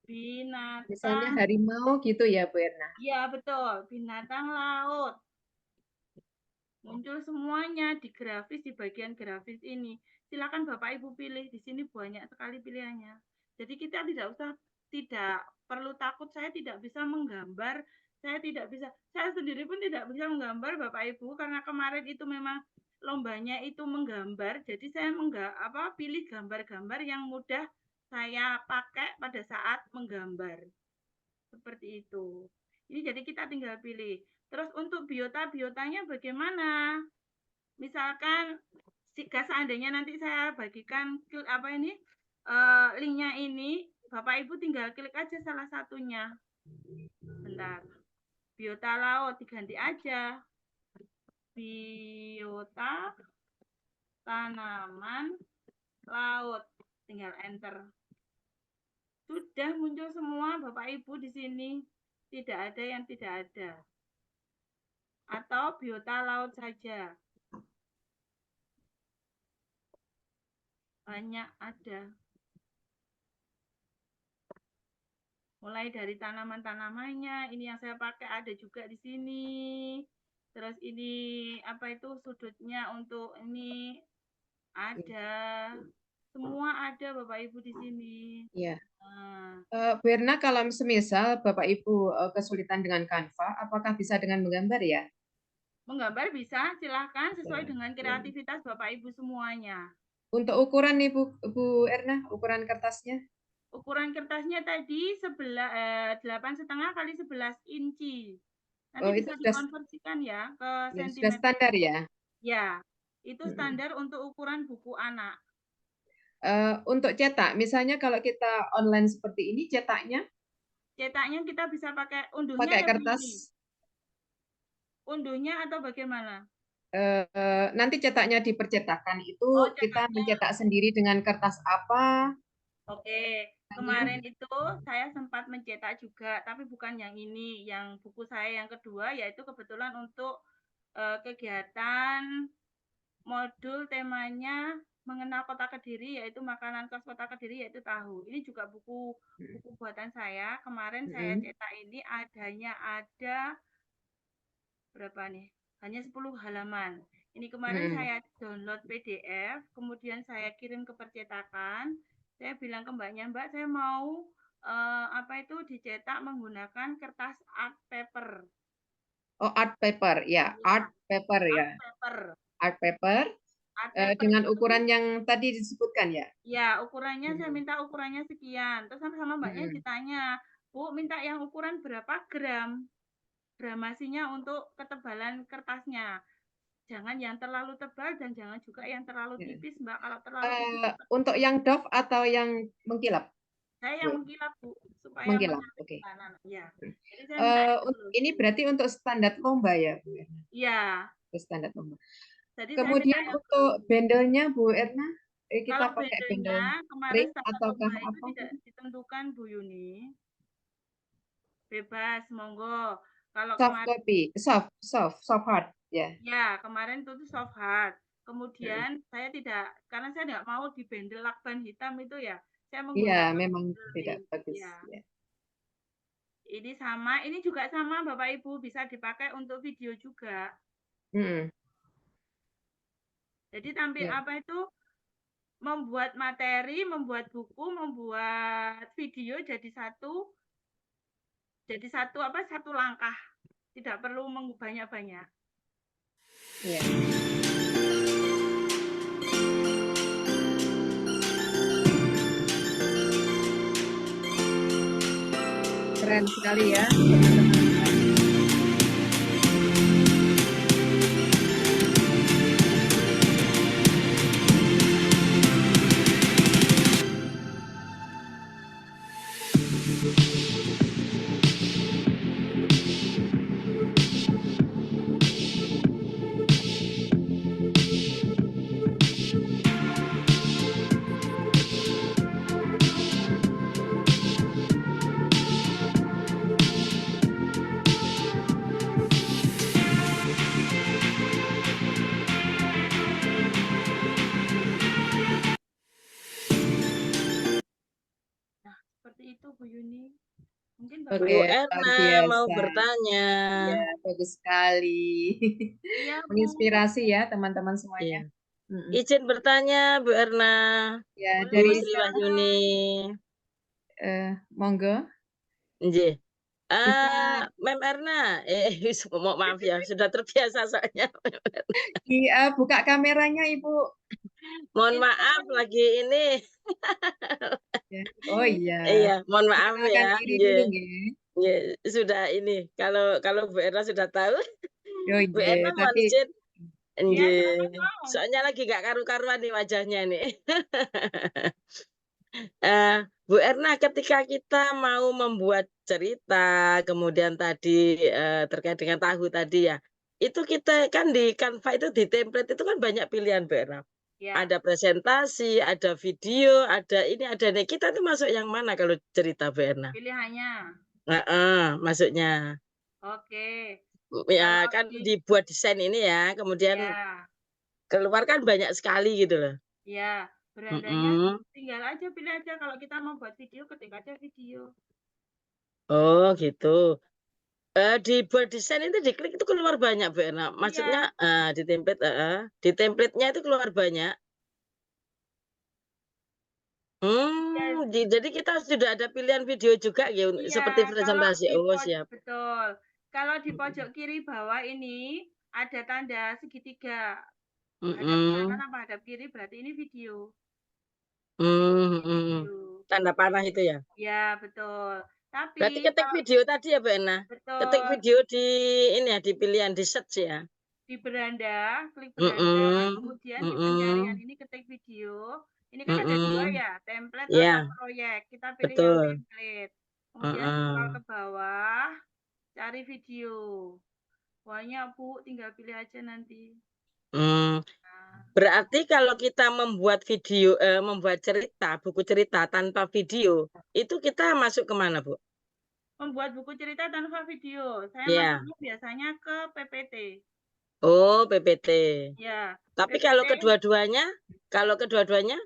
binatang. Misalnya harimau gitu ya Bu Erna. Iya betul. Binatang laut. Muncul semuanya di grafis, di bagian grafis ini. Silakan Bapak Ibu pilih, di sini banyak sekali pilihannya. Jadi kita tidak perlu takut saya tidak bisa menggambar, saya sendiri pun tidak bisa menggambar Bapak Ibu karena kemarin itu memang lombanya itu menggambar, jadi saya pilih gambar-gambar yang mudah saya pakai pada saat menggambar. Seperti itu. Ini jadi kita tinggal pilih. Terus untuk biota-biotanya bagaimana? Misalkan jika seandainya nanti saya bagikan linknya ini, Bapak Ibu tinggal klik aja salah satunya. Bentar. Biota laut diganti aja. Biota tanaman laut. Tinggal enter. Sudah muncul semua Bapak Ibu di sini. Tidak ada yang tidak ada. Atau biota laut saja. Banyak ada. Mulai dari tanaman-tanamannya, ini yang saya pakai ada juga di sini. Terus ini sudutnya untuk ini ada. Semua ada Bapak Ibu di sini. Iya. Bu Erna, kalau semisal Bapak Ibu kesulitan dengan Canva, apakah bisa dengan menggambar ya? Menggambar bisa, silahkan sesuai dengan kreativitas Bapak Ibu semuanya. Untuk ukuran nih Bu Erna, ukuran kertasnya? Ukuran kertasnya tadi 8,5 kali 11 inci. Nanti bisa dikonversikan ya ke Sudah sentimeter. standar ya? Ya, itu standar untuk ukuran buku anak. Untuk cetak, misalnya kalau kita online seperti ini, cetaknya? Cetaknya kita bisa pakai unduhnya Pakai ya kertas? Ini. unduhnya atau bagaimana? Nanti cetaknya di percetakan itu Oh, kita cetaknya. mencetak sendiri dengan kertas apa? Oke, kemarin itu saya sempat mencetak juga, tapi bukan yang ini, yang buku saya yang kedua, yaitu kebetulan untuk kegiatan modul temanya mengenal kota Kediri, yaitu makanan khas kota Kediri, yaitu tahu. Ini juga buku buatan saya. Kemarin saya cetak ini ada berapa nih? Hanya 10 halaman. Ini kemarin saya download PDF, kemudian saya kirim ke percetakan. Saya bilang ke mbaknya, Mbak, saya mau dicetak menggunakan kertas art paper. Oh, art paper, ya, art paper ya, art paper dengan ukuran yang tadi disebutkan ya. Ya, ukurannya saya minta ukurannya sekian. Terus sama mbaknya ditanya, Bu, minta yang ukuran berapa gram? Gramasinya untuk ketebalan kertasnya. Jangan yang terlalu tebal dan jangan juga yang terlalu tipis, Mbak. Kalau terlalu tipis, Untuk yang doff atau yang mengkilap? saya yang mengkilap, Bu, supaya Mengkilap, menarik oke. kanan. Ya. Jadi saya minta itu. Ini berarti untuk standar lomba ya, Bu Erna? Iya. Standar lomba. Jadi Kemudian untuk bandelnya, Bu Erna, kita kalau pakai bandel bandelnya kemarin ring standar ataukah lomba itu apa? tidak ditentukan, Bu Yuni. Bebas, monggo. Kalau Soft kemarin copy, soft hard, ya. ya, kemarin itu soft hard. Kemudian saya tidak, karena saya tidak mau di bandel lakban hitam itu ya, saya Iya, menggunakan memang bandel tidak ring. bagus. Ya. Ya. Ini sama, ini juga sama Bapak Ibu, bisa dipakai untuk video juga. Jadi tampil Ya. membuat materi, membuat buku, membuat video jadi satu langkah. Tidak perlu banyak-banyak. Ya. Keren sekali ya, teman-teman. Seperti itu Bu Yuni. Mungkin Bu Luar Erna mau biasa. bertanya. Ya, bagus sekali. Iya, Bu. Menginspirasi ya teman-teman semuanya. Iya. Izin bertanya Bu Erna. Ya, Boleh. dari Bu Sri Wahyuni. monggo. Nggih. Bisa Mem Erna, maaf ya, sudah terbiasa soalnya. buka kameranya Ibu. Mohon maaf lagi ini. Ya. Oh iya. Iya, mohon maaf Perkenalkan ya. diri dulu nggih. Nggih, sudah ini. Kalau Bu Erna sudah tahu, Oh Bu iya, Erna mohon tapi izin. Iya, Nggih. silakan mau. Soalnya lagi gak karu-karuan nih wajahnya nih. Bu Erna, ketika kita mau membuat cerita, kemudian tadi terkait dengan tahu tadi ya, itu kita kan di Canva itu di template itu kan banyak pilihan Bu Erna. Ya. Ada presentasi, ada video, ada ini, ada ini. Kita tuh masuk yang mana kalau cerita Bu Erna? Pilihannya. Masuknya. Oke. Ya Kalau kan dibuat desain ini ya, kemudian ya, keluar kan banyak sekali gitu loh. ya, berandanya tinggal aja pilih aja. Kalau kita mau buat video, ketik aja video. Oh gitu. Dibuat desain itu diklik itu keluar banyak Bu Erna. Maksudnya di template, di template-nya itu keluar banyak. Jadi kita sudah ada pilihan video juga ya, Iya, seperti kalau presentasi. di Oh siap. betul. Kalau di pojok kiri bawah ini ada tanda segitiga. Hadap kanan apa hadap kiri berarti ini video. Tanda panah itu ya. Ya, betul. Tapi Berarti ketik video tadi ya Bu Erna. betul, Ketik video di ini ya, di pilihan di search ya. di beranda, klik beranda, kemudian di pencarian ini ketik video. Ini kan ada dua ya, template Ya, atau proyek. Kita pilih betul. yang template. Kemudian scroll ke bawah, cari video. Banyak, Bu, tinggal pilih aja nanti. Hmm, Nah, berarti kalau kita membuat video, membuat cerita, buku cerita tanpa video, itu kita masuk kemana, Bu? membuat buku cerita tanpa video. Saya Ya. masuknya biasanya ke PPT. Oh, PPT. Ya, Tapi PPT kalau kedua-duanya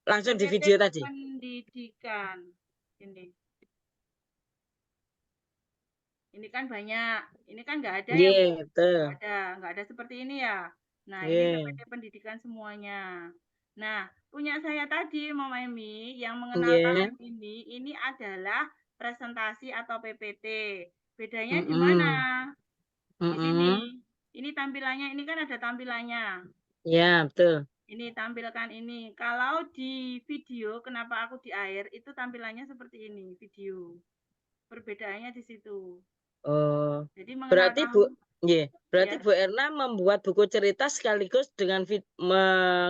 langsung di PPT video tadi. pendidikan. Ini kan banyak. Ini kan nggak ada ya, Bu? Iya, betul. Nggak ada seperti ini ya. Nah, ini Iya. PPT pendidikan semuanya. Nah, punya saya tadi, Mama Emi, yang Iya. mengenal tahun ini adalah presentasi atau PPT. Bedanya di mana? Di sini. Ini tampilannya, ini kan ada tampilannya. Iya, betul. Ini tampilkan ini. Kalau di video, kenapa aku di air, itu tampilannya seperti ini, video. Perbedaannya di situ. Oh, Jadi mengenal berarti Bu, tahun, iya, berarti ya. Bu Erna membuat buku cerita sekaligus dengan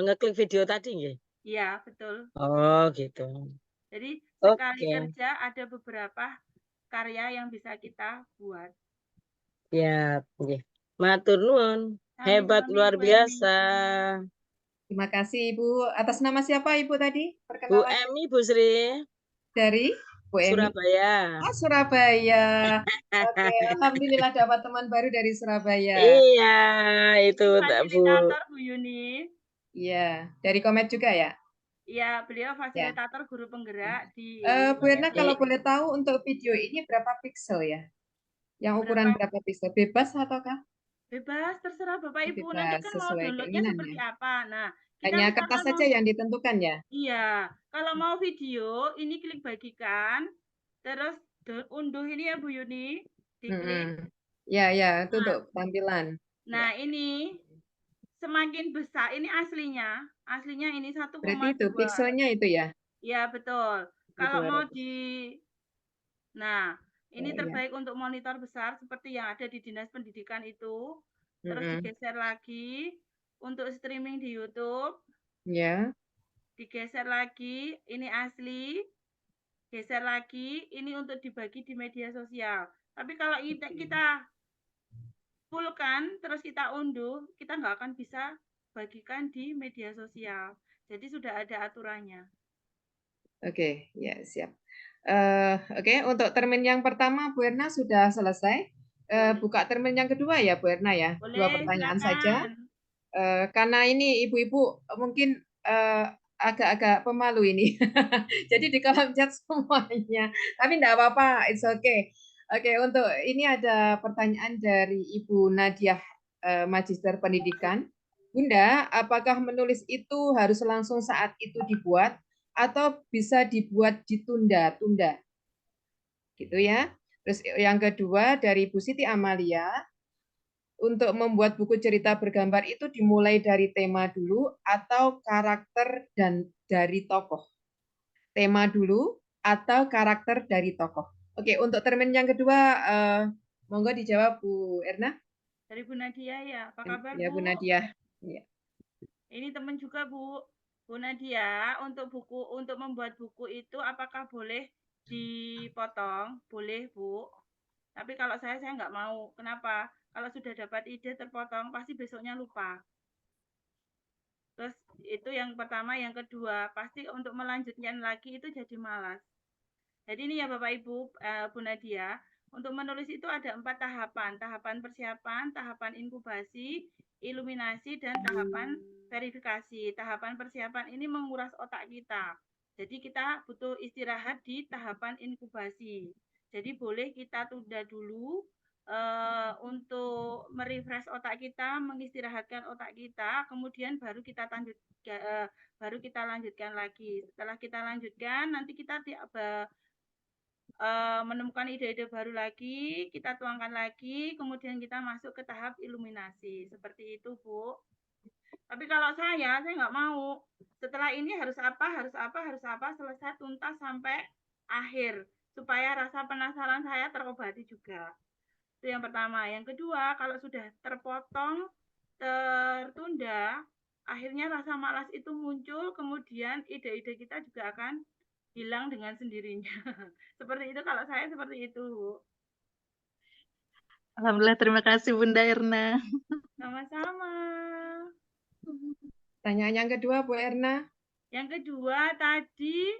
ngeklik video tadi, nggih? Iya, betul. Oh, gitu. Jadi sekali Oke. kerja ada beberapa karya yang bisa kita buat. Ya, nggih. Matur nuwun. Hebat Sami-sami, luar Bu Emi. biasa. Terima kasih Ibu. Atas nama siapa Ibu tadi? Bu Perkenalan Emi, Bu Sri, dari Bu Emi. Surabaya. Ah, Surabaya. Oke, alhamdulillah dapat teman baru dari Surabaya. Iya, itu Ini tak Bu. fasilitator Bu Yuni. Iya, dari Komet juga ya. Iya, beliau fasilitator guru penggerak di Bu Erna, kalau Iya. boleh tahu untuk video ini berapa piksel ya? Yang ukuran berapa piksel? Bebas ataukah? Bebas, terserah Bapak Ibu. Nanti Bebas kan mau sesuai downloadnya keinginan seperti ya. apa. Nah, kita Hanya misalkan kertas saja yang ditentukan ya. Iya, kalau mau video, ini klik bagikan, terus unduh ini ya Bu Yuni, diklik. Ya, ya, itu Nah, untuk tampilan. nah ini semakin besar, ini aslinya ini 1,2. Berarti itu pikselnya itu ya. Ya betul. Kalau mau 200. nah ini Oh, terbaik untuk monitor besar seperti yang ada di Dinas Pendidikan itu. Terus digeser lagi untuk streaming di YouTube. Ya. Digeser lagi, ini asli. Geser lagi, ini untuk dibagi di media sosial. Tapi kalau kita fullkan, terus kita unduh, kita nggak akan bisa bagikan di media sosial. Jadi sudah ada aturannya. Oke, ya siap. Oke, untuk termin yang pertama Bu Erna sudah selesai. Buka termin yang kedua ya Bu Erna ya. Boleh, 2 pertanyaan saja. silakan. Karena ini ibu-ibu mungkin agak-agak pemalu ini. Jadi di kolom chat semuanya. Tapi enggak apa-apa, it's okay. Oke, untuk ini ada pertanyaan dari Ibu Nadiah, Magister Pendidikan. Bunda, apakah menulis itu harus langsung saat itu dibuat atau bisa dibuat ditunda-tunda? Gitu ya. Terus yang kedua dari Bu Siti Amalia, untuk membuat buku cerita bergambar itu dimulai dari tema dulu atau karakter dan dari tokoh? Tema dulu atau karakter dari tokoh? Oke, untuk termin yang kedua, monggo dijawab Bu Erna. Dari Bu Nadia ya, apa kabar Ya, Bu? Bu Nadia. Ya. Ini teman juga Bu. Bu Nadia, untuk membuat buku itu apakah boleh dipotong? Boleh Bu. Tapi kalau saya nggak mau. Kenapa? Kalau sudah dapat ide terpotong, pasti besoknya lupa. Terus itu yang pertama, yang kedua, pasti untuk melanjutkan lagi itu jadi malas. Jadi ini ya Bapak Ibu, Bu Nadia, untuk menulis itu ada 4 tahapan. Tahapan persiapan, tahapan inkubasi, iluminasi, dan tahapan verifikasi. Tahapan persiapan ini menguras otak kita. Jadi kita butuh istirahat di tahapan inkubasi. Jadi boleh kita tunda dulu untuk merefresh otak kita, mengistirahatkan otak kita, kemudian baru kita lanjutkan lagi. Setelah kita lanjutkan, nanti kita menemukan ide-ide baru lagi, kita tuangkan lagi, kemudian kita masuk ke tahap iluminasi. Seperti itu, Bu. Tapi kalau saya nggak mau. Setelah ini harus apa, selesai tuntas sampai akhir. Supaya rasa penasaran saya terobati juga. Itu yang pertama. Yang kedua, kalau sudah terpotong, tertunda, akhirnya rasa malas itu muncul, kemudian ide-ide kita juga akan hilang dengan sendirinya. Seperti itu, kalau saya seperti itu. Alhamdulillah, terima kasih Bunda Erna. Sama-sama. Pertanyaan yang kedua, Bu Erna. Yang kedua tadi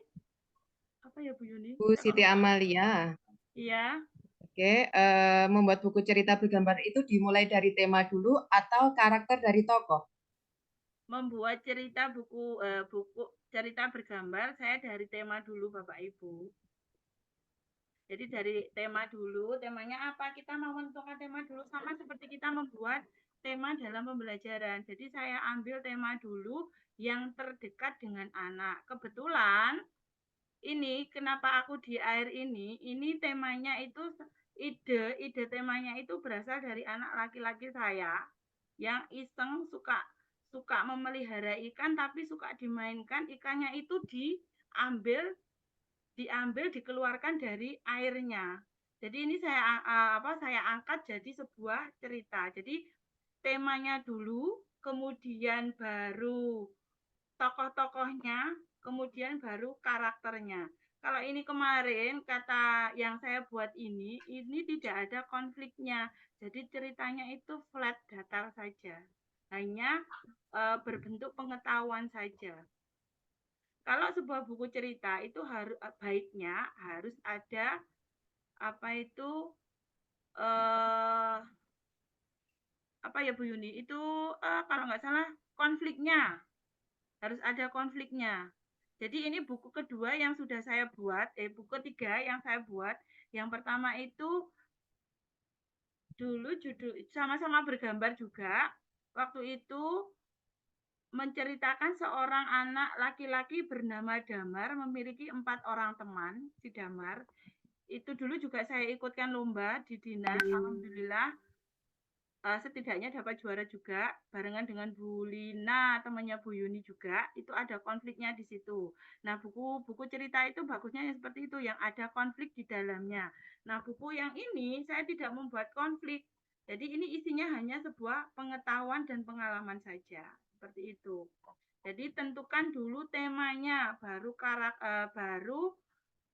apa ya Bu Yuni? Bu Siti Amalia. Iya, Oke, membuat buku cerita bergambar itu dimulai dari tema dulu atau karakter dari tokoh? membuat cerita buku cerita bergambar saya dari tema dulu Bapak Ibu. Jadi dari tema dulu, temanya apa? Kita mau menentukan tema dulu sama seperti kita membuat tema dalam pembelajaran. Jadi saya ambil tema dulu yang terdekat dengan anak. Kebetulan ini kenapa aku di air ini temanya itu ide temanya itu berasal dari anak laki-laki saya yang iseng suka memelihara ikan tapi suka dimainkan ikannya itu dikeluarkan dari airnya. Jadi ini saya angkat jadi sebuah cerita. Jadi temanya dulu, kemudian baru tokoh-tokohnya, kemudian baru karakternya. Kalau ini kemarin kata yang saya buat ini tidak ada konfliknya. Jadi ceritanya itu flat datar saja. Hanya berbentuk pengetahuan saja. Kalau sebuah buku cerita itu baiknya harus ada apa ya Bu Yuni itu kalau nggak salah konfliknya harus ada konfliknya. Jadi ini buku kedua yang sudah saya buat, buku ketiga yang saya buat. Yang pertama itu dulu judul sama-sama bergambar juga. Waktu itu menceritakan seorang anak laki-laki bernama Damar memiliki 4 orang teman. Si Damar itu dulu juga saya ikutkan lomba di dinas, alhamdulillah setidaknya dapat juara juga barengan dengan Bu Lina, temannya Bu Yuni juga. Itu ada konfliknya di situ. Nah, buku cerita itu bagusnya yang seperti itu, yang ada konflik di dalamnya. Nah, buku yang ini saya tidak membuat konflik. Jadi ini isinya hanya sebuah pengetahuan dan pengalaman saja. Seperti itu. Jadi tentukan dulu temanya, baru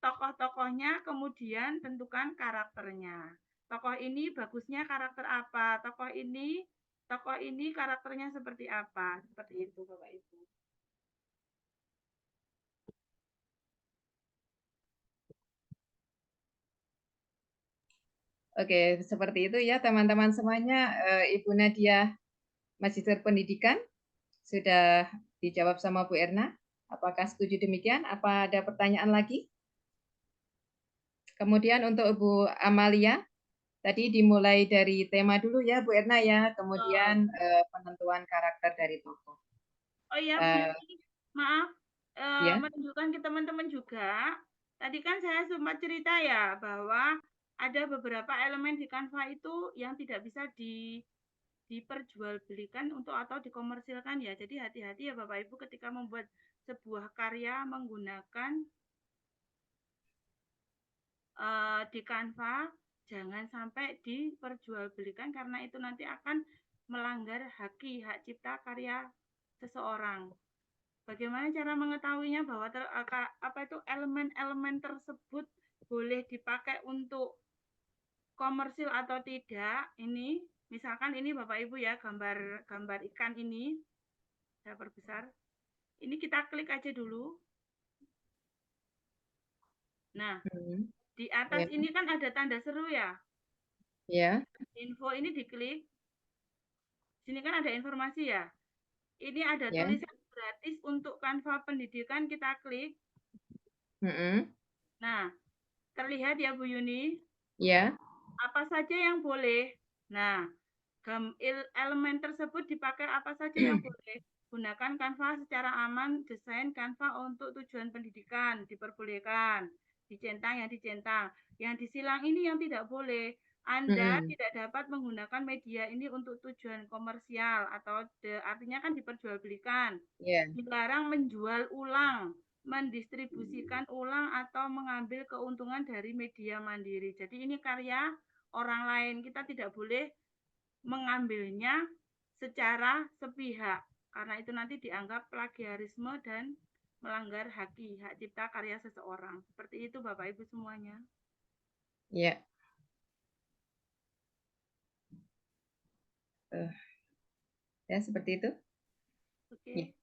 tokoh-tokohnya, kemudian tentukan karakternya. Tokoh ini bagusnya karakter apa? Tokoh ini karakternya seperti apa? Seperti itu, Bapak Ibu. Oke, seperti itu ya teman-teman semuanya. Ibu Nadia, Magister Pendidikan, sudah dijawab sama Bu Erna. Apakah setuju demikian? Apa ada pertanyaan lagi? Kemudian untuk Bu Amalia, tadi dimulai dari tema dulu ya Bu Erna ya, kemudian penentuan karakter dari tokoh. Oh iya, Bu Yuni, maaf, Ya. menunjukkan ke teman-teman juga. Tadi kan saya sempat cerita ya bahwa ada beberapa elemen di Canva itu yang tidak bisa diperjualbelikan atau dikomersilkan ya. Jadi hati-hati ya Bapak Ibu ketika membuat sebuah karya menggunakan di Canva, jangan sampai diperjualbelikan karena itu nanti akan melanggar hak cipta karya seseorang. Bagaimana cara mengetahuinya bahwa elemen-elemen tersebut boleh dipakai untuk komersil atau tidak? Ini misalkan ini Bapak Ibu ya, gambar ikan ini saya perbesar. Ini kita klik aja dulu. Nah, di atas ini kan ada tanda seru ya. Ya. Info ini diklik. Sini kan ada informasi ya. Ini ada tulisan gratis untuk Canva pendidikan, kita klik. Nah, terlihat ya Bu Yuni? Ya. Apa saja yang boleh? Nah, elemen tersebut dipakai apa saja yang boleh. Gunakan Canva secara aman, desain Canva untuk tujuan pendidikan, diperbolehkan. Dicentang yang dicentang. Yang disilang ini yang tidak boleh. Anda tidak dapat menggunakan media ini untuk tujuan komersial atau artinya kan diperjualbelikan. Dilarang menjual ulang, mendistribusikan ulang atau mengambil keuntungan dari media mandiri. Jadi ini karya orang lain, kita tidak boleh mengambilnya secara sepihak karena itu nanti dianggap plagiarisme dan melanggar hak cipta karya seseorang. Seperti itu Bapak Ibu semuanya. Ya. Ya, seperti itu. Oke.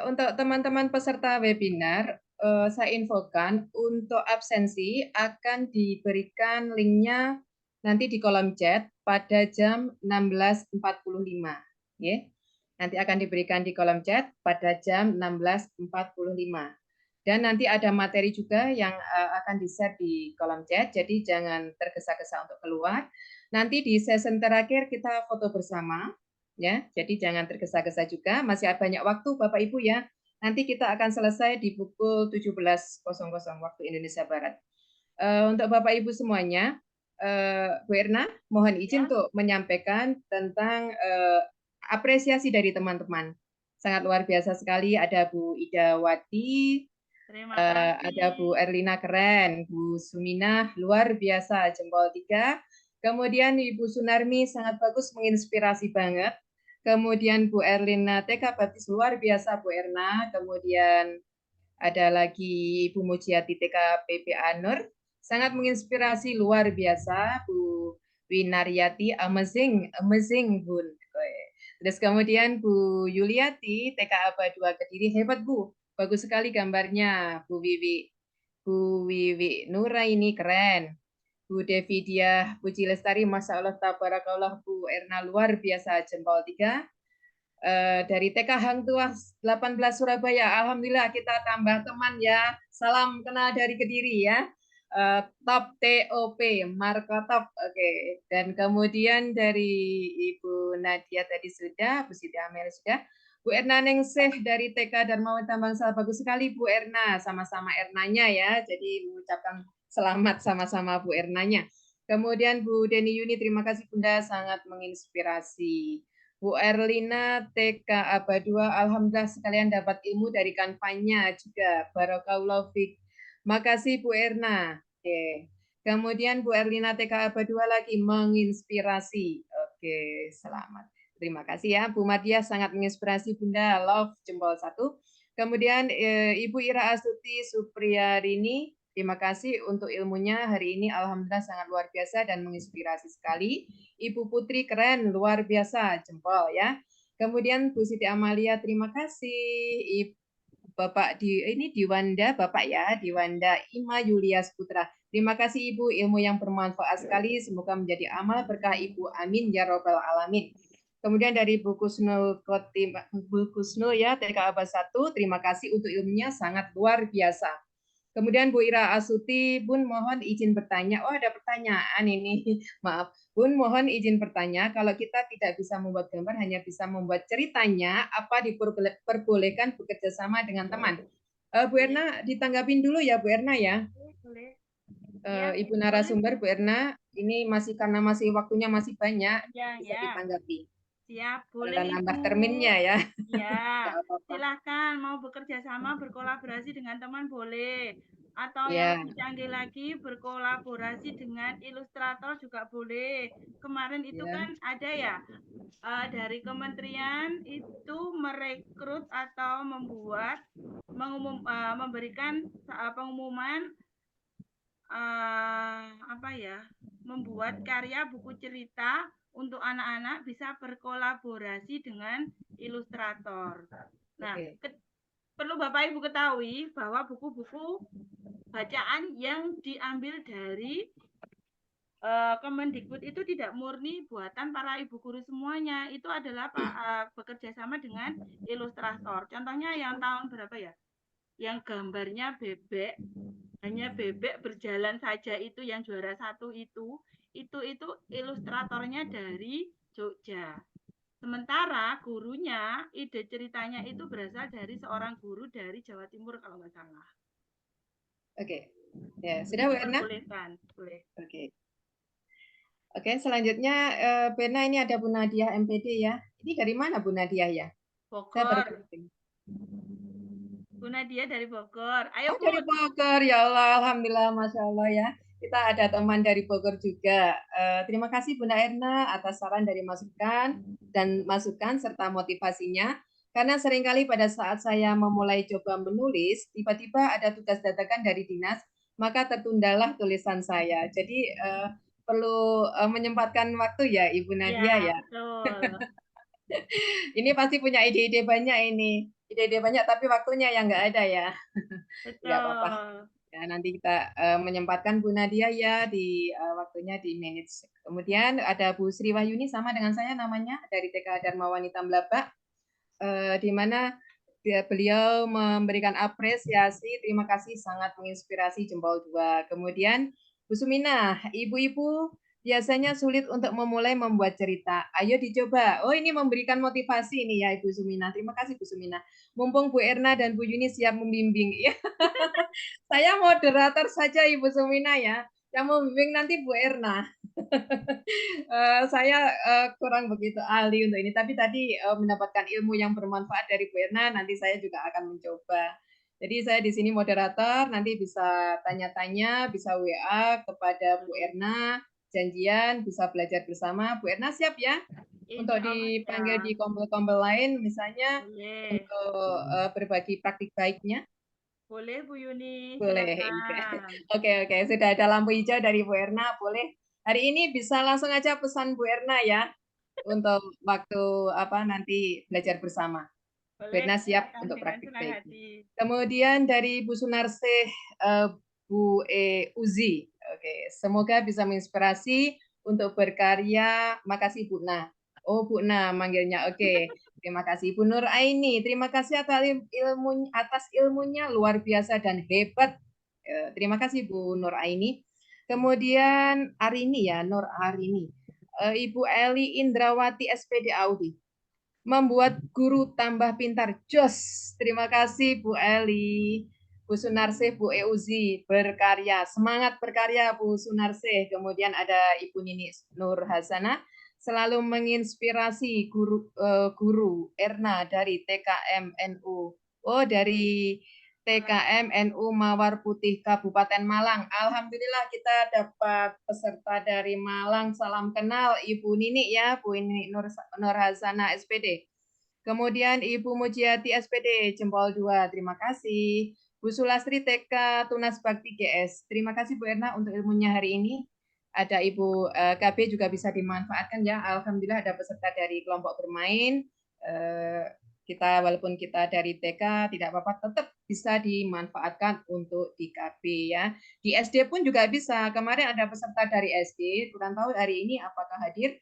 Untuk teman-teman peserta webinar, saya infokan untuk absensi akan diberikan linknya nanti di kolom chat pada jam 16.45. Ya. Nanti akan diberikan di kolom chat pada jam 16.45. Dan nanti ada materi juga yang akan di-share di kolom chat, jadi jangan tergesa-gesa untuk keluar. Nanti di session terakhir kita foto bersama, ya. Jadi jangan tergesa-gesa juga, masih banyak waktu Bapak Ibu ya. Nanti kita akan selesai di pukul 17.00 waktu Indonesia Barat. Untuk Bapak Ibu semuanya, Bu Erna, mohon izin untuk menyampaikan tentang apresiasi dari teman-teman. Sangat luar biasa sekali, ada Bu Idawati, Terima kasih. ada Bu Erlina keren, Bu Suminah luar biasa jempol 3. Kemudian Ibu Sunarmi sangat bagus, menginspirasi banget. Kemudian Bu Erlina TK Baptis luar biasa Bu Erna. Kemudian ada lagi Ibu Mujiati TK PPA Nur, sangat menginspirasi luar biasa. Bu Winaryati amazing Bun. Terus kemudian Bu Yuliati TK Aba 2 Kediri, hebat Bu. Bagus sekali gambarnya, Bu Wiwi. Bu Wiwi Nuraini keren. Bu Devi Diah Puji Lestari, Masya Allah, tabarakallah. Bu Erna luar biasa jempol 3. Dari TK Hang Tuah 18 Surabaya, alhamdulillah kita tambah teman ya. Salam kenal dari Kediri ya. Top TOP, Marco Top. Oke. Dan kemudian dari Ibu Nadia tadi sudah, Bu Siti Amel sudah. Bu Erna Ningsih dari TK Dharmawita Bangsal, bagus sekali Bu Erna, sama-sama Ernanya ya. Jadi mengucapkan selamat sama-sama Bu Ernanya. Kemudian Bu Deni Yuni, terima kasih Bunda, sangat menginspirasi. Bu Erlina TK Aba 2, alhamdulillah sekalian dapat ilmu dari kanvanya juga. Barakallahu fiik. Makasih Bu Erna. Oke. Kemudian Bu Erlina TK Aba 2 lagi menginspirasi. Oke, selamat. Terima kasih ya. Bu Madia sangat menginspirasi Bunda, love jempol 1. Kemudian Ibu Ira Astuti Supriyarini, terima kasih untuk ilmunya hari ini, alhamdulillah sangat luar biasa dan menginspirasi sekali. Ibu Putri keren, luar biasa, jempol ya. Kemudian Bu Siti Amalia, terima kasih. Bapak Diwanda, Bapak ya, Diwanda Ima Yulias Putra. Terima kasih Ibu, ilmu yang bermanfaat sekali, semoga menjadi amal berkah Ibu, amin ya robbal alamin. Kemudian dari Bu Kusnul ya, TK Aba 1, terima kasih untuk ilmunya sangat luar biasa. Kemudian Bu Ira Asuti, Bun mohon izin bertanya. Oh, ada pertanyaan ini. Maaf. Bun mohon izin bertanya, kalau kita tidak bisa membuat gambar, hanya bisa membuat ceritanya, apa diperbolehkan bekerja sama dengan teman? Bu Erna, ditanggapin dulu ya Bu Erna ya. Boleh. Ibu narasumber Bu Erna, ini karena waktunya masih banyak, bisa ditanggapi. Siap, boleh Ibu. Nambah terminnya ya. Ya, silahkan mau bekerja sama, berkolaborasi dengan teman boleh. Atau Ya. yang lebih canggih lagi, berkolaborasi dengan ilustrator juga boleh. Kemarin itu kan ada ya, dari kementerian itu merekrut atau memberikan pengumuman membuat karya buku cerita untuk anak-anak bisa berkolaborasi dengan ilustrator. Nah, perlu Bapak Ibu ketahui bahwa buku-buku bacaan yang diambil dari Kemendikbud itu tidak murni buatan para ibu guru semuanya. Itu adalah bekerja sama dengan ilustrator. Contohnya yang tahun berapa ya? Yang gambarnya bebek, hanya bebek berjalan saja, itu yang juara 1 itu ilustratornya dari Jogja. Sementara gurunya, ide ceritanya itu berasal dari seorang guru dari Jawa Timur kalau nggak salah. Oke. Ya, sudah Bu Erna? Boleh. Oke, selanjutnya Bu Erna, ini ada Bu Nadia MPD ya. Ini dari mana Bu Nadia ya? Bogor. Bu Nadia dari Bogor. Ayo Bu. Dari Bogor, ya Allah, alhamdulillah, Masya Allah ya. Kita ada teman dari Bogor juga. Terima kasih Bunda Erna atas saran dari masukan serta motivasinya. Karena seringkali pada saat saya memulai coba menulis, tiba-tiba ada tugas dadakan dari dinas, maka tertundalah tulisan saya. Jadi perlu menyempatkan waktu ya Ibu Nadia Ya, ya. betul. Ini pasti punya ide-ide banyak ini. Ide-ide banyak tapi waktunya yang nggak ada ya. Nggak apa-apa. Betul. Ya, nanti kita menyempatkan Bu Nadia ya di waktunya di manage. Kemudian ada Bu Sri Wahyuni sama dengan saya namanya dari TK Dharma Wanita Melabak, di mana beliau memberikan apresiasi, terima kasih sangat menginspirasi jempol 2. Kemudian Bu Sumina, ibu-ibu biasanya sulit untuk memulai membuat cerita. Ayo dicoba. Oh, ini memberikan motivasi ini ya Ibu Sumina. Terima kasih Bu Sumina. Mumpung Bu Erna dan Bu Yuni siap membimbing. Ya. Saya moderator saja Ibu Sumina ya. Yang membimbing nanti Bu Erna. Saya kurang begitu ahli untuk ini, tapi tadi mendapatkan ilmu yang bermanfaat dari Bu Erna, nanti saya juga akan mencoba. Jadi saya di sini moderator, nanti bisa tanya-tanya, bisa WA kepada Bu Erna, janjian, bisa belajar bersama. Bu Erna siap ya? Untuk Insya Allah dipanggil ya. di kompel-kompel lain, misalnya Boleh. untuk berbagi praktik baiknya. Boleh Bu Yuni, Boleh. silakan. Oke, sudah ada lampu hijau dari Bu Erna, boleh. Hari ini bisa langsung aja pesan Bu Erna ya untuk waktu apa nanti belajar bersama. Bu Boleh, Erna siap silakan untuk dengan praktik senang baik. hati. Kemudian dari Bu Sunarsih, Bu Uzi. Oke, semoga bisa menginspirasi untuk berkarya. Makasih Bu Na. Oh Bu Na manggilnya. Oke. Terima kasih Bu Nur Aini. Terima kasih atas ilmunya luar biasa dan hebat. Terima kasih Bu Nur Aini. Kemudian Arini ya, Nur Arini. Ibu Eli Indrawati SPD Audi. Membuat guru tambah pintar. Jos. Terima kasih Bu Eli. Bu Sunarsih, Bu Euzi, berkarya. Semangat berkarya Bu Sunarsih. Kemudian ada Ibu Nini Nur Hasana, selalu menginspirasi guru Erna dari TKM NU. Oh, dari TKM NU Mawar Putih Kabupaten Malang. Alhamdulillah kita dapat peserta dari Malang. Salam kenal Ibu Nini ya, Bu Nini Nur Hasana SPD. Kemudian Ibu Mujiati SPD jempol 2. Terima kasih. Bu Sulastri TK Tunas Bakti GS. Terima kasih Bu Erna untuk ilmunya hari ini. Ada Ibu KB juga bisa dimanfaatkan ya. Alhamdulillah ada peserta dari kelompok bermain. Kita walaupun kita dari TK tidak apa-apa, tetap bisa dimanfaatkan untuk di KB ya. Di SD pun juga bisa. Kemarin ada peserta dari SD, kurang tahu hari ini apakah hadir.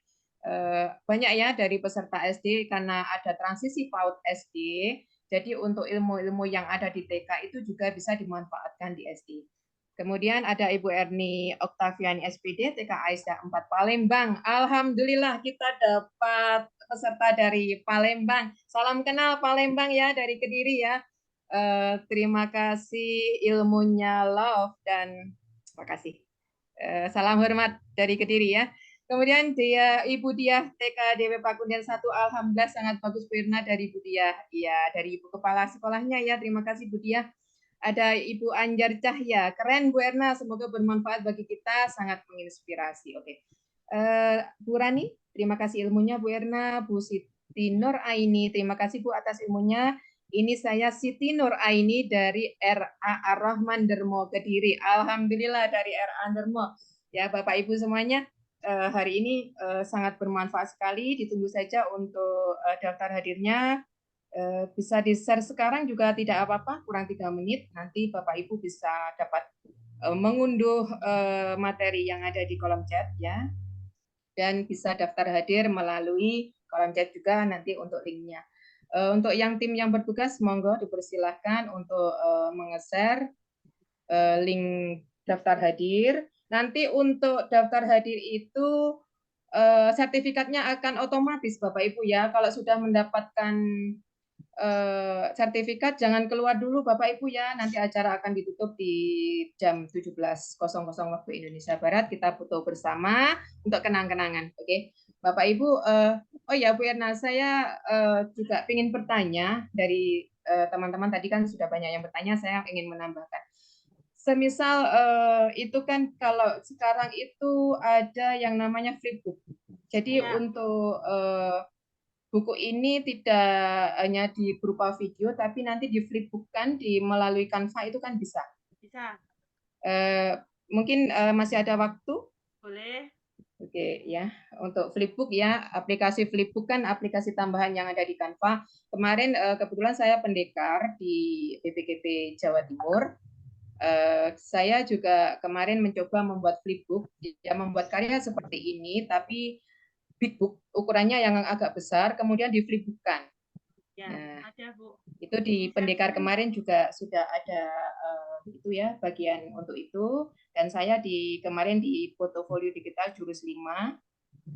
Banyak ya dari peserta SD karena ada transisi PAUD SD. Jadi untuk ilmu-ilmu yang ada di TK itu juga bisa dimanfaatkan di SD. Kemudian ada Ibu Erni Oktaviani SPD TK Aisyah 4 Palembang. Alhamdulillah kita dapat peserta dari Palembang. Salam kenal Palembang ya dari Kediri ya. Terima kasih ilmunya love dan terima kasih. Salam hormat dari Kediri ya. Kemudian Ibu Diah TK DW Pakundian 1, alhamdulillah sangat bagus Bu Irna dari Bu Diah. Iya, dari Ibu Kepala Sekolahnya ya. Terima kasih Bu Diah. Ada Ibu Anjar Cahya. Keren Bu Erna, semoga bermanfaat bagi kita, sangat menginspirasi. Oke. Bu Rani, terima kasih ilmunya Bu Erna. Bu Siti Nur Aini, terima kasih Bu atas ilmunya. Ini saya Siti Nur Aini dari RA Ar-Rahman Dermo Kediri. Alhamdulillah dari RA Dermo. Ya Bapak Ibu semuanya, hari ini sangat bermanfaat sekali. Ditunggu saja untuk daftar hadirnya. Bisa di-share sekarang juga tidak apa-apa, kurang 3 menit. Nanti Bapak Ibu bisa dapat mengunduh materi yang ada di kolom chat ya. Dan bisa daftar hadir melalui kolom chat juga nanti untuk linknya. Untuk yang tim yang bertugas, monggo dipersilahkan untuk menge-share link daftar hadir. Nanti untuk daftar hadir itu sertifikatnya akan otomatis Bapak Ibu ya. Kalau sudah mendapatkan sertifikat jangan keluar dulu Bapak Ibu ya. Nanti acara akan ditutup di jam 17.00 waktu Indonesia Barat. Kita foto bersama untuk kenang-kenangan. Oke. Bapak Ibu, oh ya Bu Erna, saya juga ingin bertanya dari teman-teman tadi kan sudah banyak yang bertanya, saya ingin menambahkan. Semisal itu kan kalau sekarang itu ada yang namanya flipbook. Jadi Ya. untuk buku ini tidak hanya di berupa video, tapi nanti di flipbookkan melalui Canva itu kan bisa. Bisa. Mungkin masih ada waktu Boleh. Oke ya, untuk Flipbook ya, aplikasi Flipbook kan aplikasi tambahan yang ada di Canva. Kemarin kebetulan saya pendekar di BPKP Jawa Timur. Saya juga kemarin mencoba membuat Flipbook, ya membuat karya seperti ini, tapi big book ukurannya yang agak besar, kemudian di Flipbookkan. Ya, Nah, ada Bu. itu di pendekar kemarin juga sudah ada itu ya bagian untuk itu, dan saya kemarin di portofolio digital jurus 5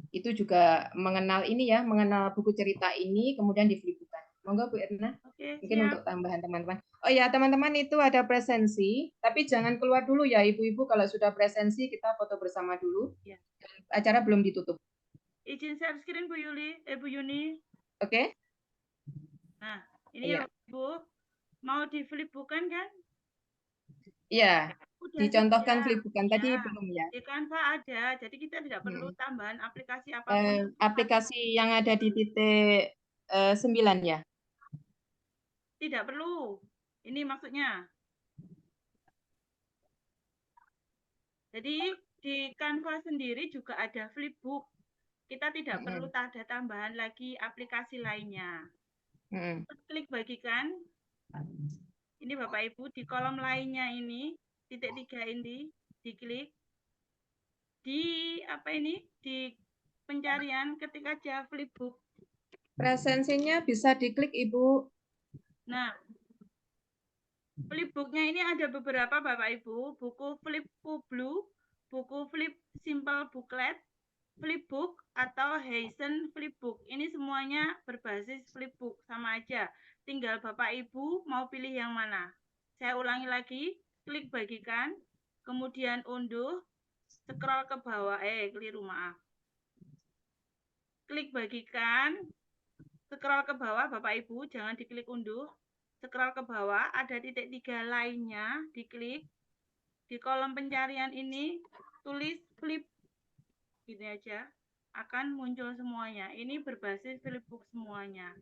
itu juga mengenal ini ya, mengenal buku cerita ini kemudian di Flipbookkan. Monggo Bu Erna, Oke, mungkin siap. untuk tambahan teman-teman. Oh ya teman-teman, itu ada presensi, tapi jangan keluar dulu ya ibu-ibu. Kalau sudah presensi kita foto bersama dulu. Ya. Acara belum ditutup. Izin share screen Bu Yuni. Oke? Nah, ini Iya. ya Bu, mau di Flipbookkan kan? Iya, Udah dicontohkan sedia. Flipbookkan tadi Ya, belum ya. di Canva ada, jadi kita tidak perlu tambahan aplikasi apapun. Aplikasi yang ada di titik 9 ya. Tidak perlu. Ini maksudnya. Jadi di Canva sendiri juga ada Flipbook. Kita tidak perlu ada tambahan lagi aplikasi lainnya. Klik bagikan. Ini Bapak Ibu di kolom lainnya ini, titik 3 ini diklik. Di apa ini? Di pencarian ketik aja Flipbook. Presensinya bisa diklik Ibu. Nah, Flipbooknya ini ada beberapa Bapak Ibu, buku Flipbook Blue, buku Flip Simple Booklet, Flipbook atau Heisen Flipbook. Ini semuanya berbasis Flipbook, sama aja. Tinggal Bapak Ibu mau pilih yang mana. Saya ulangi lagi, klik bagikan, kemudian unduh, scroll ke bawah, keliru maaf. Klik bagikan, scroll ke bawah Bapak Ibu, jangan diklik unduh. Scroll ke bawah, ada titik 3 lainnya, diklik. Di kolom pencarian ini, tulis flip. Gini aja, akan muncul semuanya. Ini berbasis Flipbook semuanya.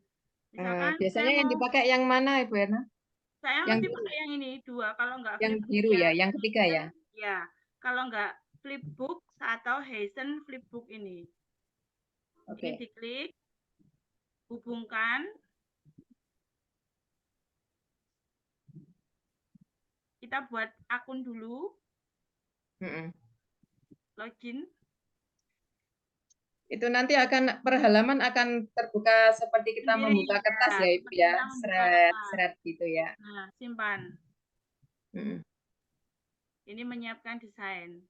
Misalkan Biasanya yang dipakai yang mana Ibu Erna? Saya yang masih pakai yang ini, 2. Kalau enggak yang Flipbook biru ya, yang ketiga ya? Ya, kalau enggak Flipbook atau Heisen Flipbook ini. Ini diklik, hubungkan. Kita buat akun dulu. Login. Itu nanti akan per halaman akan terbuka seperti kita Sendiri, membuka kertas ya Ibu ya, seret gitu ya. Nah, simpan. Ini menyiapkan desain.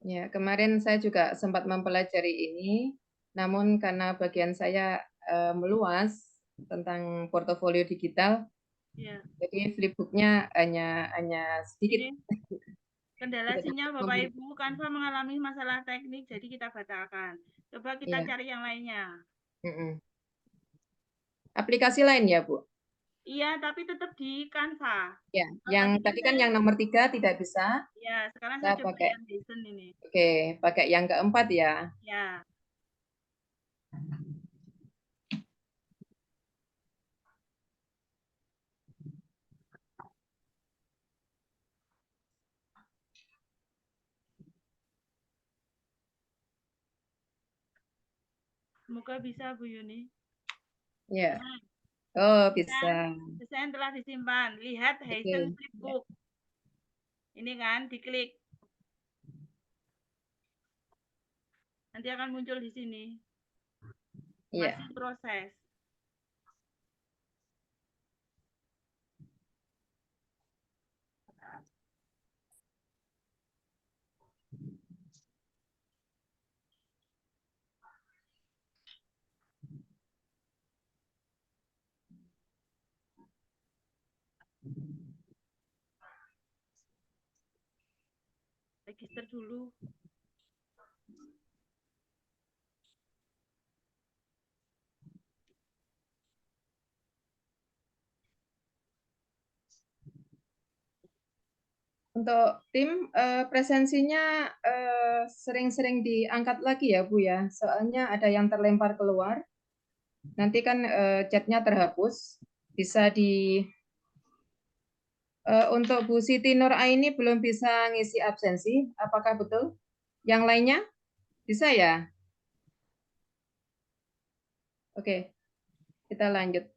Ya, kemarin saya juga sempat mempelajari ini, namun karena bagian saya meluas tentang portofolio digital, ya. Jadi Flipbooknya hanya sedikit. Ini kendala sinyal Bapak Ibu, Canva mengalami masalah teknik, jadi kita batalkan. Coba kita cari yang lainnya. Aplikasi lain ya Bu? Iya, tapi tetap di Canva. Ya, yang tadi kan yang nomor 3 tidak bisa. Ya, sekarang saya coba pakai yang Heisen ini. Oke, pakai yang keempat ya. Ya. Semoga bisa Bu Yuni. Ya. Oh, bisa. Desain telah disimpan. Lihat Heisen Flipbook. Ini kan, diklik. Nanti akan muncul di sini. Masih proses. Register dulu. Untuk tim presensinya sering-sering diangkat lagi ya Bu ya, soalnya ada yang terlempar keluar. Nanti kan chatnya terhapus, bisa Untuk Bu Siti Nur Aini belum bisa ngisi absensi, apakah betul? Yang lainnya bisa ya? Oke, kita lanjut.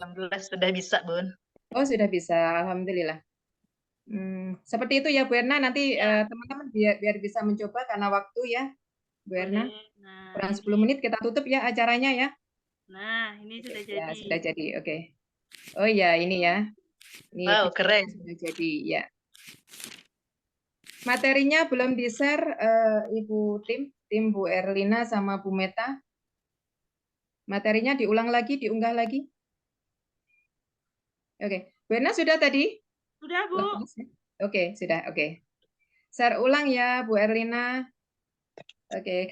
Alhamdulillah sudah bisa, Bun. Oh, sudah bisa, alhamdulillah. Seperti itu ya Bu Erna, nanti teman-teman biar bisa mencoba karena waktu ya Bu Erna. Boleh. Nah, Kurang 10 menit kita tutup ya acaranya ya. nah, ini sudah Ya, jadi. sudah jadi. Oke. Oh ya, ini ya. Ini Wow, keren. sudah jadi ya. Materinya belum di-share Ibu tim Bu Erlina sama Bu Meta. Materinya diulang lagi, diunggah lagi. Oke. Bu Erna sudah tadi? Sudah, Bu. Oke, sudah. Oke. Share ulang ya Bu Erlina. Oke,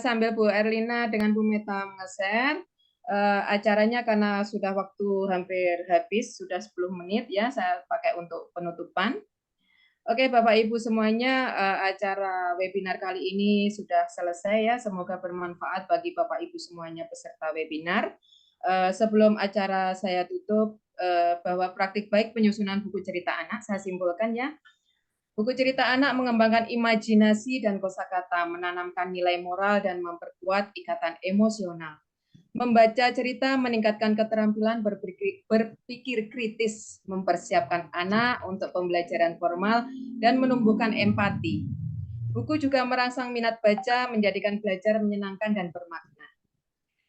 sambil Bu Erlina dengan Bu Meta nge-share acaranya karena sudah waktu hampir habis, sudah 10 menit ya, saya pakai untuk penutupan. Oke, Bapak Ibu semuanya, acara webinar kali ini sudah selesai ya. Semoga bermanfaat bagi Bapak Ibu semuanya peserta webinar. Sebelum acara saya tutup, bahwa praktik baik penyusunan buku cerita anak, saya simpulkan ya. Buku cerita anak mengembangkan imajinasi dan kosakata, menanamkan nilai moral dan memperkuat ikatan emosional. Membaca cerita meningkatkan keterampilan berpikir kritis, mempersiapkan anak untuk pembelajaran formal, dan menumbuhkan empati. Buku juga merangsang minat baca, menjadikan belajar menyenangkan dan bermakna.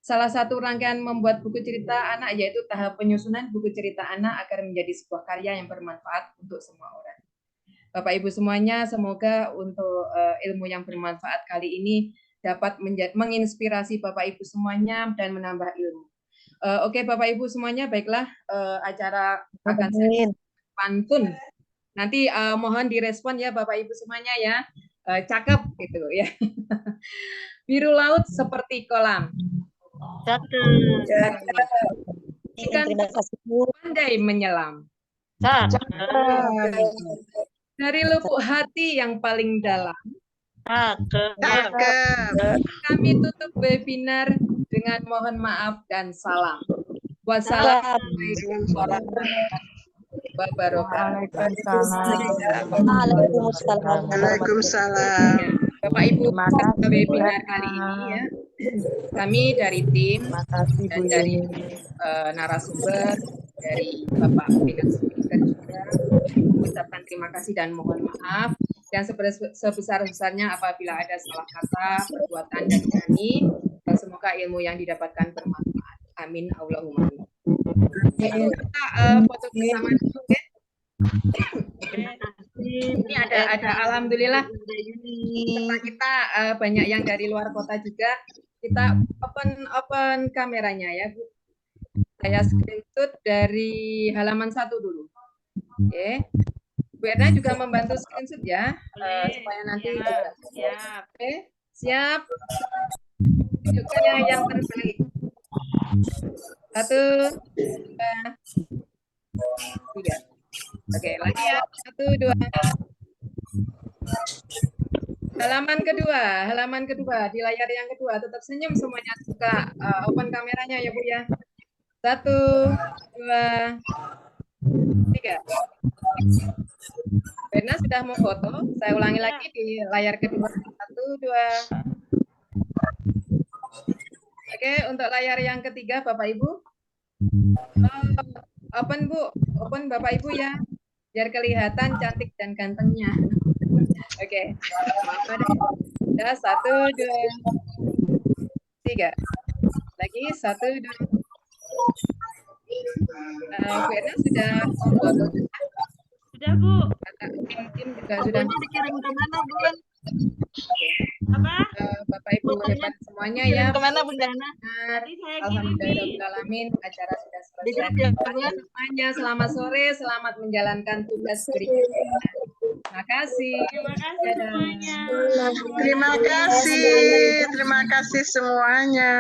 Salah satu rangkaian membuat buku cerita anak yaitu tahap penyusunan buku cerita anak agar menjadi sebuah karya yang bermanfaat untuk semua orang. Bapak Ibu semuanya, semoga untuk ilmu yang bermanfaat kali ini dapat menginspirasi Bapak Ibu semuanya dan menambah ilmu. Oke Bapak Ibu semuanya, baiklah acara akan saya pantun. Nanti mohon direspon ya Bapak Ibu semuanya ya. Cakep gitu ya. Biru laut seperti kolam. Cakep. Ikan pandai menyelam. Cakep. Dari lubuk hati yang paling dalam, Cakep. kami tutup webinar dengan mohon maaf dan salam. Wassalamualaikum warahmatullahi wabarakatuh. Waalaikumsalam. Bapak Ibu peserta webinar kali ini ya, kami dari tim dan dari narasumber dari Bapak Finance Speaker juga mengucapkan terima kasih dan mohon maaf, dan sebesar-besarnya apabila ada salah kata, perbuatan dari kami, dan semoga ilmu yang didapatkan bermanfaat. Amin Allahumma amin. Kita foto bersama dulu ya. Ini ada alhamdulillah peserta kita banyak yang dari luar kota juga. Kita open kameranya ya Bu. Saya screenshot dari halaman 1 dulu. Oke. Bu Erna juga membantu screenshot ya, supaya nanti juga. Siap. Oke, siap. Tunjukkan yang terbaik. 1, 2, 3. Oke, lagi ya. 1, 2. Halaman kedua di layar yang kedua. Tetap senyum semuanya, suka open kameranya ya Bu ya. 1, 2, 3. Berna sudah mau foto. Saya ulangi lagi di layar kedua. 1, 2. Oke, untuk layar yang ketiga Bapak Ibu. Open Bu, open Bapak Ibu ya. Biar kelihatan cantik dan gantengnya. Oke. Ya, 1, 2, 3. Lagi 1, 2. Bu Erna sudah foto. Sudah, Bu. Tim juga sudah. Dikirim ke mana, Bun? Apa? Bapak Ibu hebat semuanya ya. Dikirim ke mana, Bun Dana? Tadi saya Alhamdulillahirobbilalamin, acara sudah selesai. Dikirim ya, Bun. Semuanya selamat sore, selamat menjalankan tugas berikutnya. Terima kasih. Terima kasih semuanya. Terima kasih semuanya.